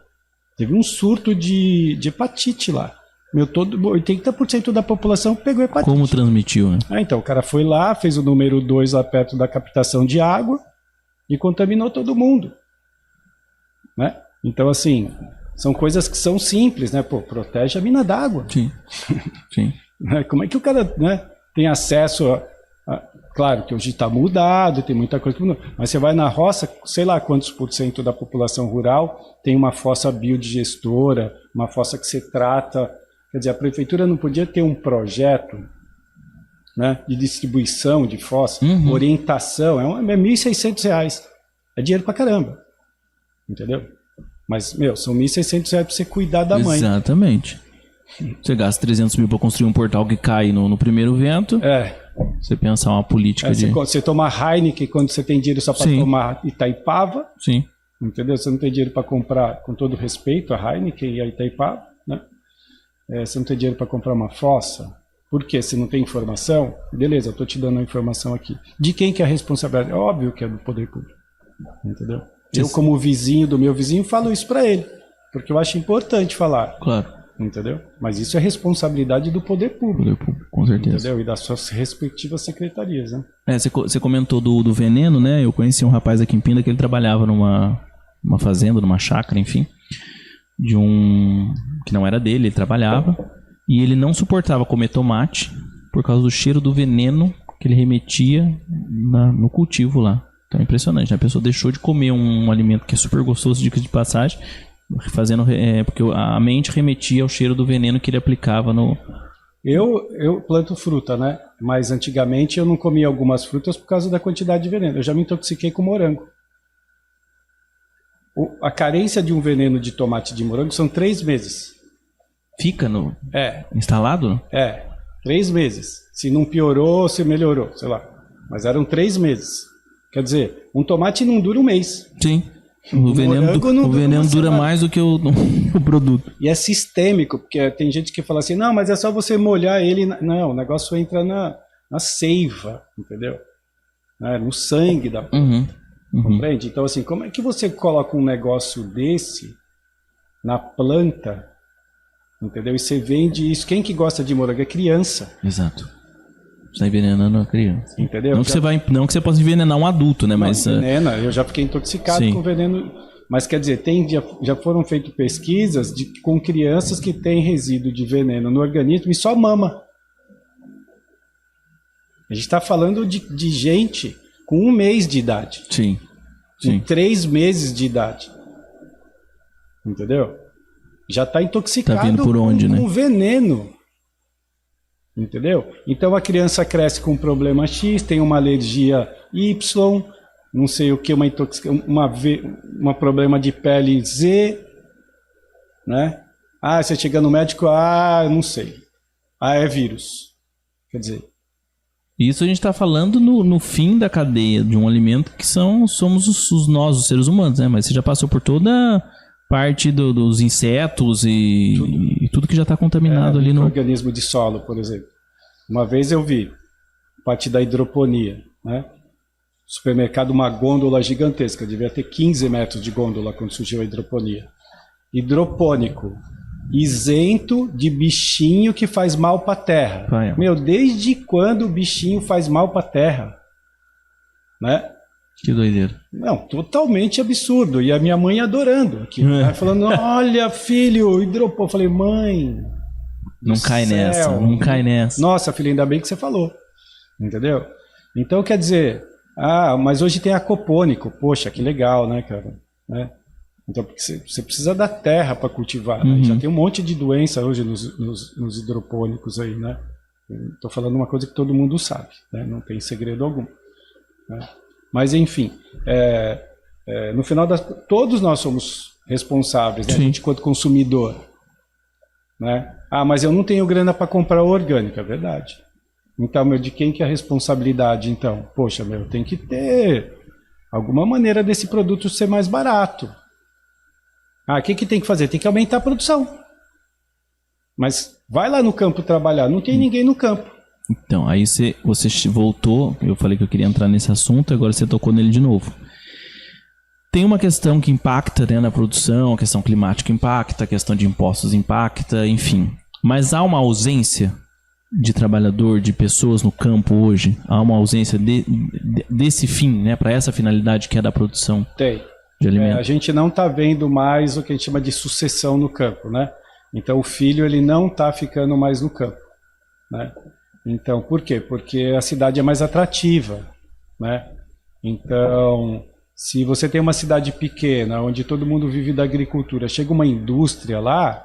B: Teve um surto de hepatite lá. 80% da população pegou hepatite.
A: Como transmitiu, né?
B: Então, o cara foi lá, fez o número 2 lá perto da captação de água e contaminou todo mundo. Né? Então, assim, são coisas que são simples, né? Pô, protege a mina d'água.
A: Sim. Sim.
B: Como é que o cara, né, tem acesso Claro que hoje está mudado, tem muita coisa que mudou, mas você vai na roça, sei lá quantos % da população rural tem uma fossa biodigestora, uma fossa que se trata. Quer dizer, a prefeitura não podia ter um projeto, né, de distribuição de fossa, orientação, é R$1.600. É dinheiro pra caramba. Entendeu? Mas, são R$1.600 para você cuidar da mãe.
A: Exatamente. Você gasta 300 mil para construir um portal que cai no primeiro vento. Você pensar uma política de...
B: Você toma Heineken quando você tem dinheiro só para tomar Itaipava.
A: Sim.
B: Entendeu? Você não tem dinheiro para comprar, com todo respeito, a Heineken e a Itaipava, né? Você não tem dinheiro para comprar uma fossa. Por quê? Você não tem informação? Beleza, eu estou te dando a informação aqui. De quem que é a responsabilidade? É óbvio que é do poder público. Entendeu? Eu, como vizinho do meu vizinho, falo isso para ele. Porque eu acho importante falar.
A: Claro.
B: Entendeu? Mas isso é responsabilidade do poder público.
A: Poder público, com certeza.
B: Entendeu? E das suas respectivas secretarias, né?
A: Você comentou do veneno, né? Eu conheci um rapaz aqui em Pinda que ele trabalhava numa fazenda, numa chácara, enfim, de que não era dele, ele trabalhava, e ele não suportava comer tomate por causa do cheiro do veneno que ele remetia no cultivo lá. Então é impressionante, né? A pessoa deixou de comer um alimento que é super gostoso, dicas de passagem, porque a mente remetia ao cheiro do veneno que ele aplicava no...
B: Eu planto fruta, né? Mas antigamente eu não comia algumas frutas por causa da quantidade de veneno. Eu já me intoxiquei com morango. A carência de um veneno de tomate de morango são 3 meses.
A: Fica instalado? 3
B: meses. Se não piorou, se melhorou, sei lá. Mas eram 3 meses. Quer dizer, um tomate não dura um mês.
A: Sim. O veneno dura mais do que o produto.
B: E é sistêmico, porque tem gente que fala assim, não, mas é só você molhar ele. Não, o negócio entra na seiva, entendeu? No sangue da planta. Compreende? Então, assim, como é que você coloca um negócio desse na planta, entendeu? E você vende isso. Quem que gosta de morango é criança.
A: Exato. Você está envenenando a criança.
B: Entendeu?
A: Não que você possa envenenar um adulto, né? Mas
B: envenena. Eu já fiquei intoxicado com veneno. Mas quer dizer, já foram feitas pesquisas com crianças que têm resíduo de veneno no organismo e só mama. A gente está falando de gente com 1 mês de idade.
A: Sim.
B: Com 3 meses de idade. Entendeu? Já está intoxicado
A: tá vindo por onde,
B: com veneno. Entendeu? Então a criança cresce com um problema X, tem uma alergia Y, não sei o que, uma problema de pele Z, né? Ah, você chega no médico, não sei. É vírus. Quer dizer...
A: Isso a gente está falando no fim da cadeia de um alimento que somos nós, os seres humanos, né? Mas você já passou por toda parte dos insetos e tudo que já está contaminado ali no
B: organismo de solo, por exemplo. Uma vez eu vi parte da hidroponia, né? Supermercado, uma gôndola gigantesca, devia ter 15 metros de gôndola quando surgiu a hidroponia. Hidropônico, isento de bichinho que faz mal para a terra. Meu, desde quando o bichinho faz mal para a terra? Né?
A: Que doideira.
B: Não, totalmente absurdo. E a minha mãe adorando aqui. Falando, olha, filho, hidropônico. Eu falei, mãe...
A: Não cai nessa, não cai nessa.
B: Nossa, filho, ainda bem que você falou. Entendeu? Então, quer dizer... mas hoje tem aquapônico. Poxa, que legal, né, cara? Né? Então, porque você precisa da terra para cultivar. Né? Já tem um monte de doença hoje nos hidropônicos aí, né? Estou falando uma coisa que todo mundo sabe, né? Não tem segredo algum. Né? Mas, enfim, no final todos nós somos responsáveis, né? A gente quanto consumidor. Né? Mas eu não tenho grana para comprar orgânico, é verdade. Então, de quem que é a responsabilidade, então? Poxa, tem que ter alguma maneira desse produto ser mais barato. O que tem que fazer? Tem que aumentar a produção. Mas vai lá no campo trabalhar, não tem ninguém no campo.
A: Então, aí você voltou, eu falei que eu queria entrar nesse assunto, agora você tocou nele de novo. Tem uma questão que impacta, né, na produção, a questão climática impacta, a questão de impostos impacta, enfim. Mas há uma ausência de trabalhador, de pessoas no campo hoje? Há uma ausência desse fim, né, para essa finalidade que é da produção de alimentos?
B: A gente não está vendo mais o que a gente chama de sucessão no campo, né? Então o filho ele não está ficando mais no campo, né? Então, por quê? Porque a cidade é mais atrativa, né? Então, se você tem uma cidade pequena, onde todo mundo vive da agricultura, chega uma indústria lá,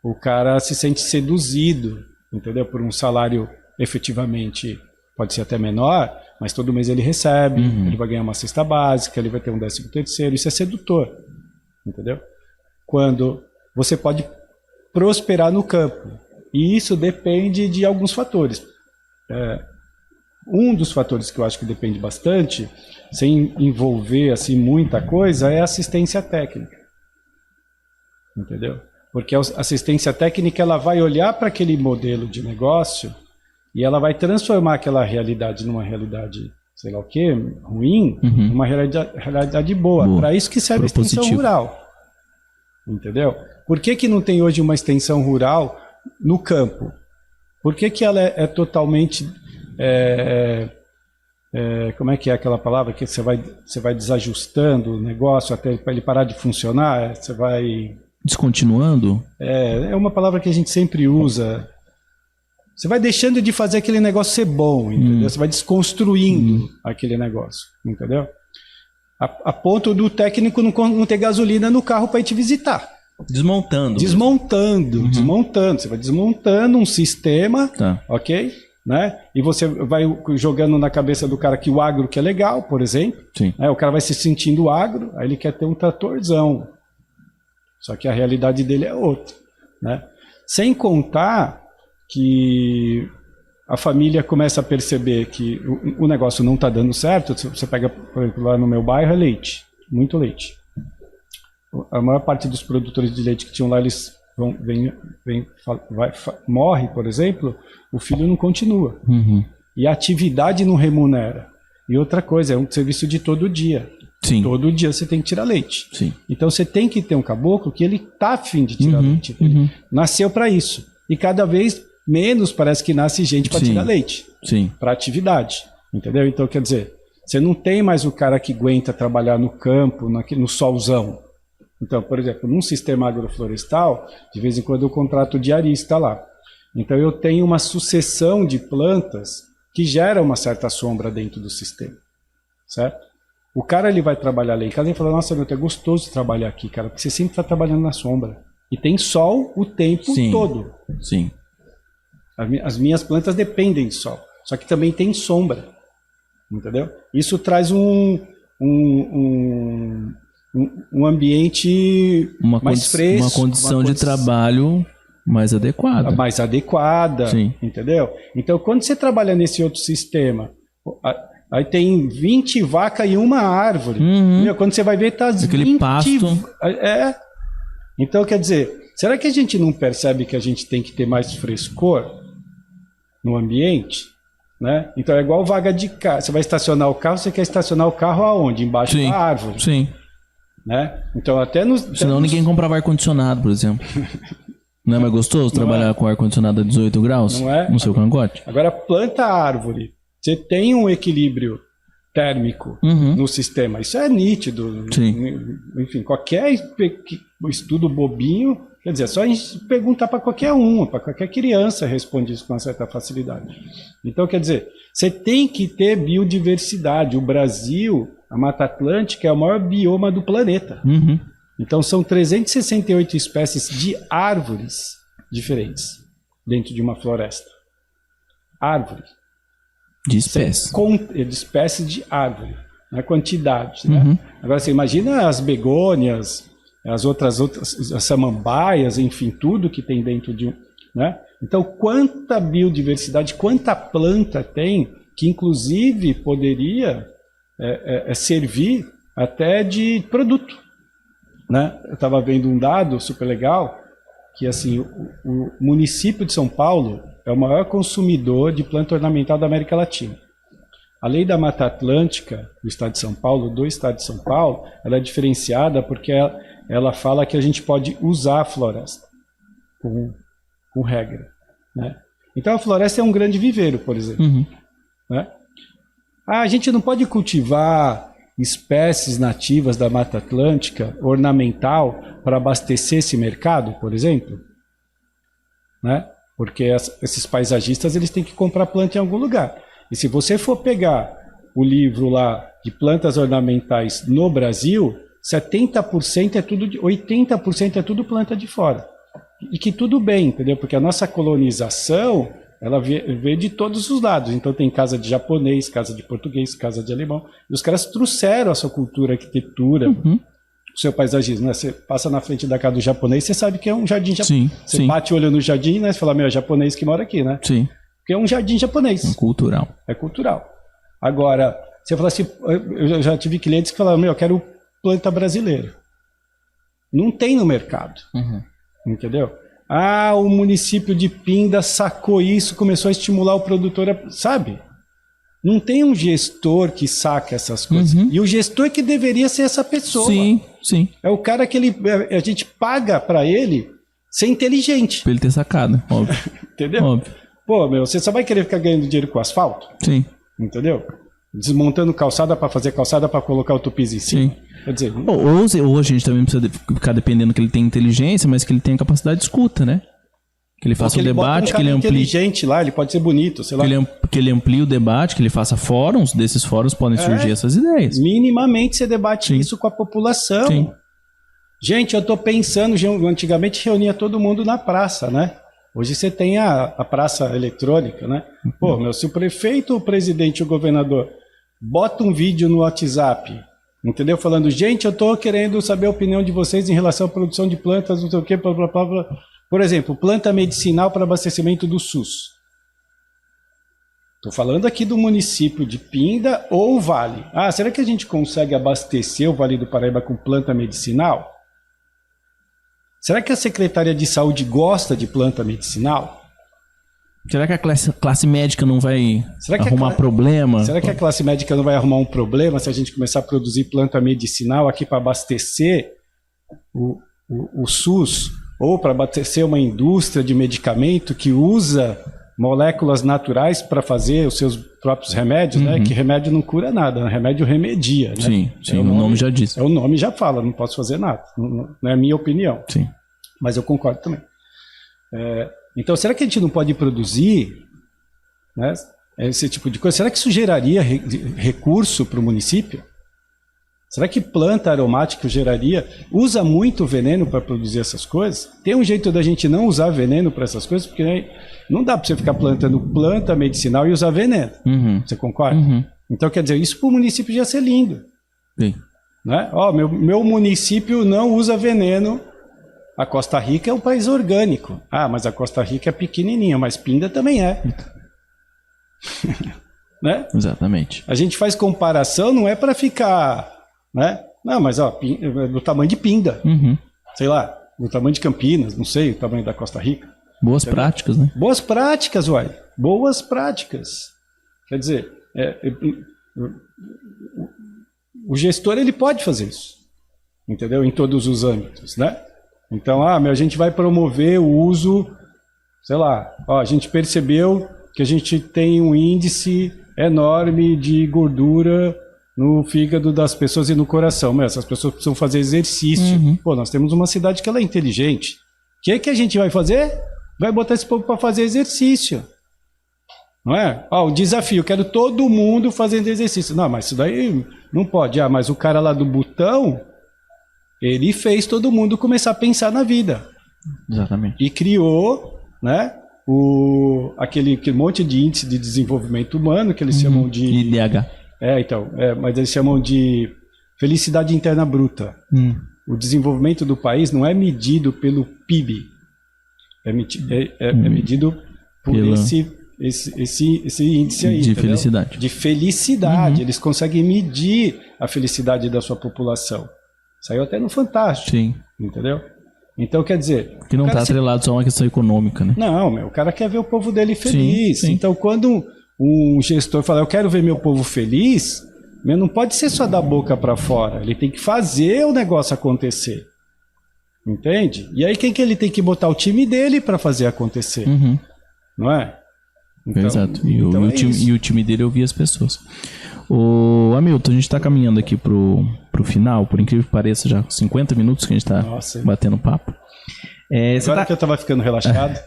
B: o cara se sente seduzido, entendeu? Por um salário efetivamente, pode ser até menor, mas todo mês ele recebe, ele vai ganhar uma cesta básica, ele vai ter um 13º, isso é sedutor, entendeu? Quando você pode prosperar no campo, e isso depende de alguns fatores. Um dos fatores que eu acho que depende bastante, sem envolver assim muita coisa, é a assistência técnica. Entendeu? Porque a assistência técnica ela vai olhar para aquele modelo de negócio e ela vai transformar aquela realidade numa realidade, sei lá o quê, ruim, numa realidade boa. Para isso que serve a extensão rural. Entendeu? Por que não tem hoje uma extensão rural no campo? Por que ela é totalmente... como é que é aquela palavra? Que você vai desajustando o negócio até para ele parar de funcionar? Você vai...
A: Descontinuando?
B: É uma palavra que a gente sempre usa. Você vai deixando de fazer aquele negócio ser bom, entendeu? Você vai desconstruindo aquele negócio, entendeu? A ponto do técnico não ter gasolina no carro para ir te visitar.
A: Desmontando.
B: Desmontando. Você vai desmontando um sistema, ok? Né? E você vai jogando na cabeça do cara que o agro que é legal, por exemplo. Né? O cara vai se sentindo agro, aí ele quer ter um tratorzão. Só que a realidade dele é outra. Né? Sem contar que a família começa a perceber que o negócio não está dando certo. Você pega, por exemplo, lá no meu bairro, é leite, muito leite. A maior parte dos produtores de leite que tinham lá, eles morre, por exemplo, o filho não continua.
A: Uhum.
B: E a atividade não remunera. E outra coisa, é um serviço de todo dia.
A: Sim.
B: Todo dia você tem que tirar leite.
A: Sim.
B: Então você tem que ter um caboclo que ele tá afim de tirar leite. Ele nasceu para isso. E cada vez menos parece que nasce gente para tirar leite.
A: Sim.
B: Para atividade. Entendeu? Então, quer dizer, você não tem mais o cara que aguenta trabalhar no campo, no solzão. Então, por exemplo, num sistema agroflorestal, de vez em quando eu contrato o diarista lá. Então eu tenho uma sucessão de plantas que gera uma certa sombra dentro do sistema. Certo? O cara ele vai trabalhar lá em casa e fala, nossa, meu, é gostoso trabalhar aqui, cara, porque você sempre está trabalhando na sombra. E tem sol o tempo todo.
A: Sim.
B: As minhas plantas dependem de sol. Só que também tem sombra. Entendeu? Isso traz um ambiente mais fresco.
A: Uma condição de trabalho mais adequada.
B: Mais adequada.
A: Sim.
B: Entendeu? Então, quando você trabalha nesse outro sistema, aí tem 20 vacas e uma árvore. Quando você vai ver, tá
A: aquele
B: 20...
A: pasto.
B: Então, quer dizer, será que a gente não percebe que a gente tem que ter mais frescor no ambiente? Né? Então é igual vaga de carro. Você vai estacionar o carro, você quer estacionar o carro aonde? Embaixo da árvore.
A: Sim.
B: Né? Então até nos...
A: Senão ninguém comprava ar-condicionado, por exemplo. Não é mais gostoso trabalhar com ar-condicionado a 18 graus no seu cangote?
B: Agora planta a árvore. Você tem um equilíbrio térmico no sistema. Isso é nítido.
A: Sim.
B: Enfim, qualquer estudo bobinho, quer dizer, é só a gente perguntar para qualquer um, para qualquer criança responde isso com uma certa facilidade. Então, quer dizer, você tem que ter biodiversidade. O Brasil, a Mata Atlântica, é o maior bioma do planeta. Então, são 368 espécies de árvores diferentes dentro de uma floresta. Árvore.
A: De espécies.
B: De espécies de árvore. Na quantidade. Né? Agora, você imagina as begônias, as outras as samambaias, enfim, tudo que tem dentro de um... Né? Então, quanta biodiversidade, quanta planta tem que, inclusive, poderia servir até de produto. Né? Eu estava vendo um dado super legal, que assim, o município de São Paulo é o maior consumidor de planta ornamental da América Latina. A lei da Mata Atlântica do Estado de São Paulo, ela é diferenciada porque ela fala que a gente pode usar a floresta com regra. Né? Então a floresta é um grande viveiro, por exemplo. Né? A gente não pode cultivar espécies nativas da Mata Atlântica, ornamental, para abastecer esse mercado, por exemplo? Né? Porque esses paisagistas eles têm que comprar planta em algum lugar. E se você for pegar o livro lá de plantas ornamentais no Brasil, 70% é tudo, 80% é tudo planta de fora. E que tudo bem, entendeu? Porque a nossa colonização, ela veio de todos os lados. Então tem casa de japonês, casa de português, casa de alemão. E os caras trouxeram a sua cultura, arquitetura, o seu paisagismo. Né? Você passa na frente da casa do japonês, você sabe que é um jardim japonês. Você bate o olho no jardim, né? Você fala, meu, é japonês que mora aqui, né?
A: Sim.
B: Porque é um jardim japonês.
A: É cultural.
B: É cultural. Agora, você fala assim, eu já tive clientes que falaram, meu, eu quero planta brasileira. Não tem no mercado. Entendeu? Ah, o município de Pinda sacou isso, começou a estimular o produtor, sabe? Não tem um gestor que saca essas coisas. E o gestor que deveria ser essa pessoa.
A: Sim.
B: É o cara que a gente paga para ele ser inteligente.
A: Pra ele ter sacado, óbvio.
B: Entendeu?
A: Óbvio.
B: Pô, meu, você só vai querer ficar ganhando dinheiro com asfalto?
A: Sim.
B: Entendeu? Desmontando calçada para fazer calçada para colocar o tupis em cima.
A: Sim.
B: Quer dizer...
A: Ou a gente também precisa ficar dependendo que ele tenha inteligência, mas que ele tenha capacidade de escuta, né? Que ele faça um debate, que ele amplie...
B: inteligente lá, ele pode ser bonito, sei lá.
A: Que ele amplie o debate, que ele faça fóruns, desses fóruns podem surgir essas ideias.
B: Minimamente você debate isso com a população.
A: Sim.
B: Gente, eu tô pensando, antigamente reunia todo mundo na praça, né? Hoje você tem a praça eletrônica, né? Pô, meu, se o prefeito, o presidente, o governador bota um vídeo no WhatsApp, entendeu? Falando, gente, eu tô querendo saber a opinião de vocês em relação à produção de plantas, não sei o quê, blá, blá, blá, blá. Por exemplo, planta medicinal para abastecimento do SUS. Estou falando aqui do município de Pinda ou Vale. Ah, será que a gente consegue abastecer o Vale do Paraíba com planta medicinal? Será que a Secretaria de Saúde gosta de planta medicinal?
A: Será que a classe médica não vai
B: Será que
A: arrumar problema?
B: Será que a classe médica não vai arrumar um problema se a gente começar a produzir planta medicinal aqui para abastecer o SUS ou para abastecer uma indústria de medicamento que usa moléculas naturais para fazer os seus próprios remédios, né? Que remédio não cura nada, remédio remedia, né?
A: Sim, o nome já diz.
B: O nome já fala, não posso fazer nada, não é a minha opinião.
A: Sim.
B: Mas eu concordo também. Então, será que a gente não pode produzir, né, esse tipo de coisa? Será que isso geraria recurso para o município? Será que planta aromática geraria? Usa muito veneno para produzir essas coisas? Tem um jeito da gente não usar veneno para essas coisas? Porque não dá para você ficar plantando planta medicinal e usar veneno. Você concorda? Então, quer dizer, isso para o município já ser lindo.
A: Sim.
B: Né? Ó, meu município não usa veneno. A Costa Rica é um país orgânico. Ah, mas a Costa Rica é pequenininha, mas Pinda também é. Né?
A: Exatamente.
B: A gente faz comparação, não é para ficar, né? Não, mas ó, do tamanho de Pinda. Sei lá, do tamanho de Campinas, não sei o tamanho da Costa Rica.
A: Boas práticas, né?
B: Boas práticas, uai. Boas práticas. Quer dizer, o gestor ele pode fazer isso. Entendeu? Em todos os âmbitos, né? Então, a gente vai promover o uso, sei lá, a gente percebeu que a gente tem um índice enorme de gordura no fígado das pessoas e no coração. Mas essas pessoas precisam fazer exercício. Pô, nós temos uma cidade que ela é inteligente. O que a gente vai fazer? Vai botar esse povo para fazer exercício. Não é? O desafio, quero todo mundo fazendo exercício. Não, mas isso daí não pode. Mas o cara lá do Butão, ele fez todo mundo começar a pensar na vida.
A: Exatamente.
B: E criou, né, aquele monte de índice de desenvolvimento humano que eles chamam de...
A: IDH.
B: Mas eles chamam de felicidade interna bruta. O desenvolvimento do país não é medido pelo PIB. É medido por esse índice aí.
A: De
B: entendeu?
A: felicidade.
B: De felicidade. Eles conseguem medir a felicidade da sua população. Saiu até no Fantástico.
A: Sim.
B: Entendeu? Então, quer dizer...
A: Que não está atrelado só a uma questão econômica, né?
B: Não, o cara quer ver o povo dele feliz.
A: Sim.
B: Então, quando um gestor fala, eu quero ver meu povo feliz, não pode ser só da boca para fora. Ele tem que fazer o negócio acontecer. Entende? E aí, quem que ele tem que botar? O time dele para fazer acontecer. Não é? Então,
A: exato. E o time dele ouvia as pessoas. Ô, Hamilton, a gente está caminhando aqui pro final, por incrível que pareça, já 50 minutos que a gente está batendo papo.
B: Agora que eu estava ficando relaxado.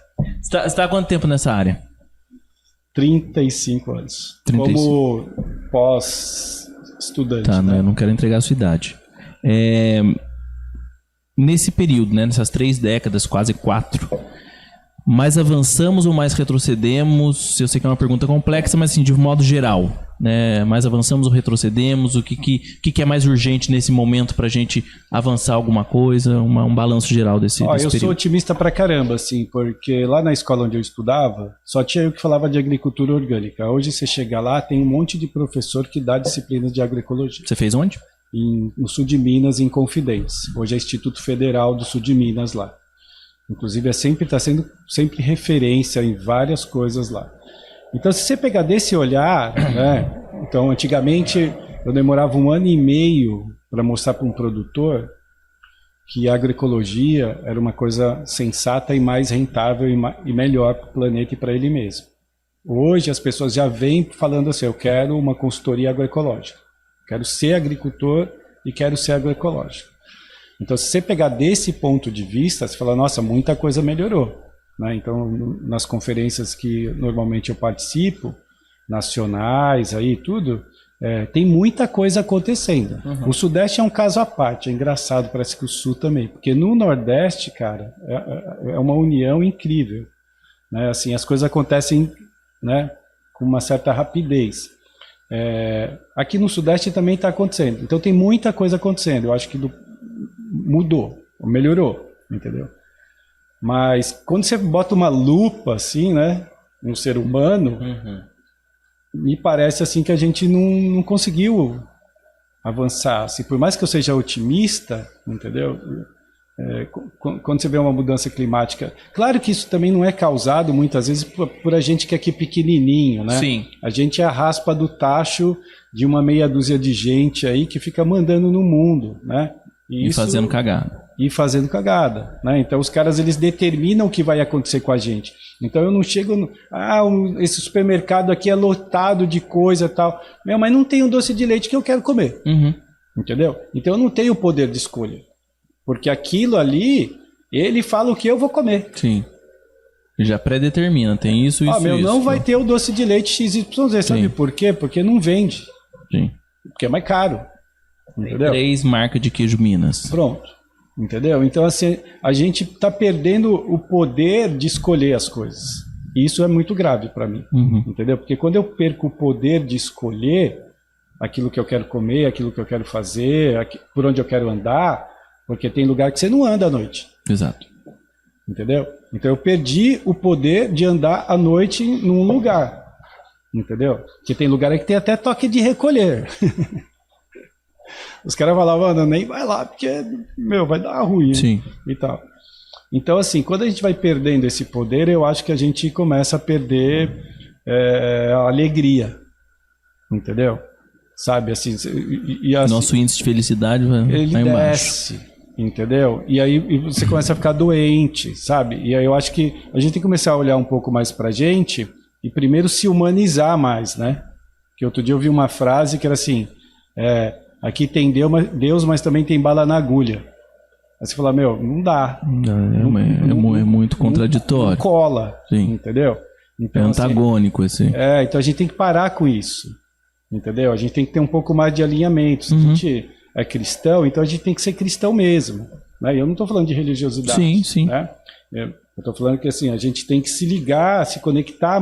A: Você está há quanto tempo nessa área?
B: 35 anos.
A: 35.
B: Como pós-estudante.
A: Tá,
B: né?
A: Eu não quero entregar a sua idade. Nesse período, né, nessas 3 décadas, quase 4, mais avançamos ou mais retrocedemos? Eu sei que é uma pergunta complexa, mas assim, de modo geral, né? Mais avançamos ou retrocedemos? O que é mais urgente nesse momento para a gente avançar alguma coisa? Um balanço geral desse
B: Eu
A: período.
B: sou otimista pra caramba, assim, porque lá na escola onde eu estudava, só tinha eu que falava de agricultura orgânica. Hoje você chega lá, tem um monte de professor que dá disciplinas de agroecologia.
A: Você fez onde?
B: No sul de Minas, em Confidência. Hoje é Instituto Federal do Sul de Minas lá. Inclusive, está sendo sempre referência em várias coisas lá. Então, se você pegar desse olhar, né? Então, antigamente, eu demorava 1 ano e meio para mostrar para um produtor que a agroecologia era uma coisa sensata e mais rentável e melhor para o planeta e para ele mesmo. Hoje, as pessoas já vêm falando assim, eu quero uma consultoria agroecológica. Quero ser agricultor e quero ser agroecológico. Então, se você pegar desse ponto de vista, você fala, nossa, muita coisa melhorou. Né? Então, nas conferências que normalmente eu participo, nacionais, aí tudo, tem muita coisa acontecendo. O Sudeste é um caso à parte, é engraçado, parece que o Sul também. Porque no Nordeste, cara, é uma união incrível. Né? Assim, as coisas acontecem, né, com uma certa rapidez. Aqui no Sudeste também está acontecendo. Então, tem muita coisa acontecendo. Eu acho que mudou, melhorou, entendeu? Mas quando você bota uma lupa assim, né, no ser humano, me parece assim que a gente não conseguiu avançar. Assim, por mais que eu seja otimista, entendeu? Quando você vê uma mudança climática, claro que isso também não é causado muitas vezes por a gente que é aqui pequenininho, né?
A: Sim.
B: A gente é a raspa do tacho de uma meia dúzia de gente aí que fica mandando no mundo, né?
A: E fazendo cagada.
B: E fazendo cagada, né? Então os caras, eles determinam o que vai acontecer com a gente. Então eu não chego esse supermercado aqui é lotado de coisa e tal. Mas não tem um doce de leite que eu quero comer.
A: Uhum.
B: Entendeu? Então eu não tenho o poder de escolha. Porque aquilo ali, ele fala o que eu vou comer.
A: Sim. Já pré-determina, tem isso, isso, isso.
B: Não vai ter o doce de leite XYZ, sabe por quê? Porque não vende.
A: Sim.
B: Porque é mais caro. Entendeu?
A: 3 marcas de queijo Minas.
B: Pronto. Entendeu? Então, assim, a gente está perdendo o poder de escolher as coisas. E isso é muito grave para mim.
A: Uhum.
B: Entendeu? Porque quando eu perco o poder de escolher aquilo que eu quero comer, aquilo que eu quero fazer, por onde eu quero andar, porque tem lugar que você não anda à noite.
A: Exato.
B: Entendeu? Então eu perdi o poder de andar à noite num lugar. Entendeu? Porque tem lugar aí que tem até toque de recolher. Os caras falavam, mano, nem vai lá, porque, vai dar ruim.
A: Sim.
B: E tal. Então, assim, quando a gente vai perdendo esse poder, eu acho que a gente começa a perder a alegria. Entendeu? Sabe, assim... assim
A: nosso índice de felicidade vai
B: desce,
A: embaixo.
B: Entendeu? E aí você começa a ficar doente, sabe? E aí eu acho que a gente tem que começar a olhar um pouco mais pra gente e primeiro se humanizar mais, né? Que outro dia eu vi uma frase que era assim... aqui tem Deus, mas também tem bala na agulha. Aí você fala, não dá.
A: É muito contraditório.
B: Não cola,
A: sim.
B: Entendeu? Então,
A: é antagônico, assim.
B: Então a gente tem que parar com isso, entendeu? A gente tem que ter um pouco mais de alinhamento. Se a gente é cristão, então a gente tem que ser cristão mesmo. Né? Eu não estou falando de religiosidade.
A: Sim, sim.
B: Né? Eu estou falando que assim, a gente tem que se ligar, se conectar.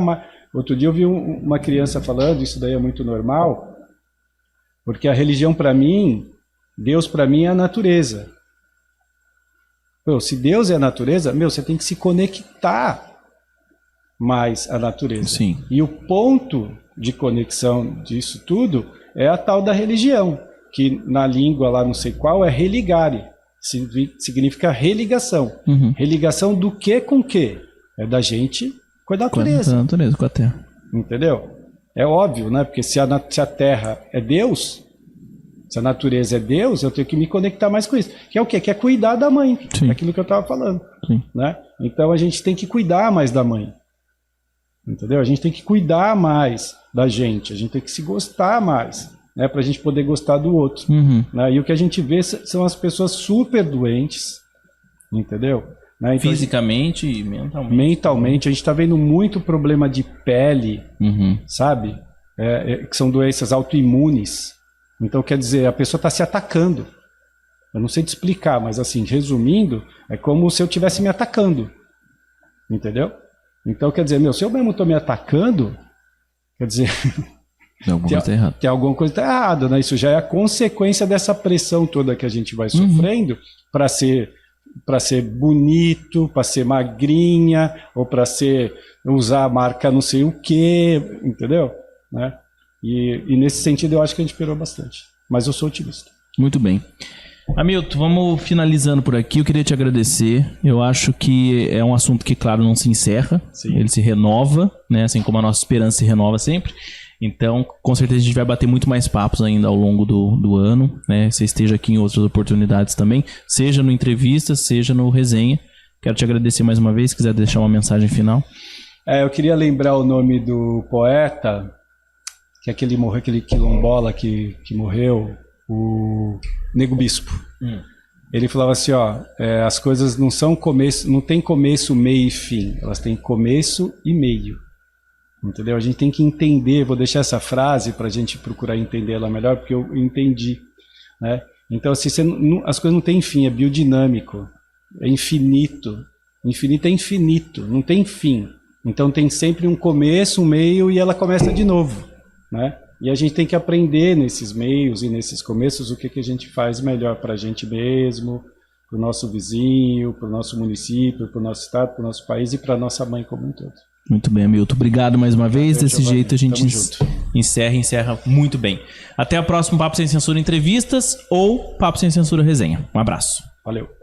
B: Outro dia eu vi uma criança falando, isso daí é muito normal, porque a religião para mim, Deus para mim é a natureza. Se Deus é a natureza, você tem que se conectar mais à natureza.
A: Sim.
B: E o ponto de conexão disso tudo é a tal da religião, que na língua lá não sei qual é religare, significa religação.
A: Uhum.
B: Religação do que com que? É da gente com a natureza.
A: Com a natureza, com a terra.
B: Entendeu? É óbvio, né? Porque se a terra é Deus, se a natureza é Deus, eu tenho que me conectar mais com isso. Que é o quê? Que é cuidar da mãe.
A: Sim.
B: É aquilo que eu estava falando.
A: Sim.
B: Né? Então a gente tem que cuidar mais da mãe. Entendeu? A gente tem que cuidar mais da gente. A gente tem que se gostar mais. Né? Para a gente poder gostar do outro.
A: Uhum.
B: Né? E o que a gente vê são as pessoas super doentes. Entendeu? Né? Então,
A: fisicamente e mentalmente.
B: Mentalmente, a gente está vendo muito problema de pele, sabe? Que são doenças autoimunes. Então, quer dizer, a pessoa está se atacando. Eu não sei te explicar, mas assim, resumindo, é como se eu estivesse me atacando. Entendeu? Então, quer dizer, se eu mesmo estou me atacando, quer dizer... Tem alguma coisa errada, né? Isso já é a consequência dessa pressão toda que a gente vai sofrendo para ser bonito, para ser magrinha, ou para usar a marca não sei o quê, entendeu? Né? E nesse sentido eu acho que a gente pirou bastante. Mas eu sou otimista.
A: Muito bem. Hamilton, vamos finalizando por aqui. Eu queria te agradecer. Eu acho que é um assunto que, claro, não se encerra. Sim. Ele se renova, né? Assim como a nossa esperança se renova sempre. Então, com certeza a gente vai bater muito mais papos ainda ao longo do ano, né? Você esteja aqui em outras oportunidades também, seja no entrevista, seja no resenha. Quero te agradecer mais uma vez, se quiser deixar uma mensagem final.
B: Eu queria lembrar o nome do poeta, que é aquele quilombola que morreu, o Nego Bispo. Ele falava assim, as coisas não tem começo, meio e fim, elas têm começo e meio. Entendeu? A gente tem que entender, vou deixar essa frase para a gente procurar entender ela melhor, porque eu entendi. Né? Então, assim, as coisas não têm fim, é biodinâmico, é infinito. Infinito é infinito, não tem fim. Então tem sempre um começo, um meio e ela começa de novo. Né? E a gente tem que aprender nesses meios e nesses começos o que a gente faz melhor para a gente mesmo, para o nosso vizinho, para o nosso município, para o nosso estado, para o nosso país e para a nossa mãe como um todo.
A: Muito bem, Hamilton. Obrigado mais uma vez. Desse
B: Giovanni.
A: jeito a gente
B: Tamo junto.
A: encerra muito bem. Até o próximo Papo Sem Censura Entrevistas ou Papo Sem Censura Resenha. Um abraço.
B: Valeu.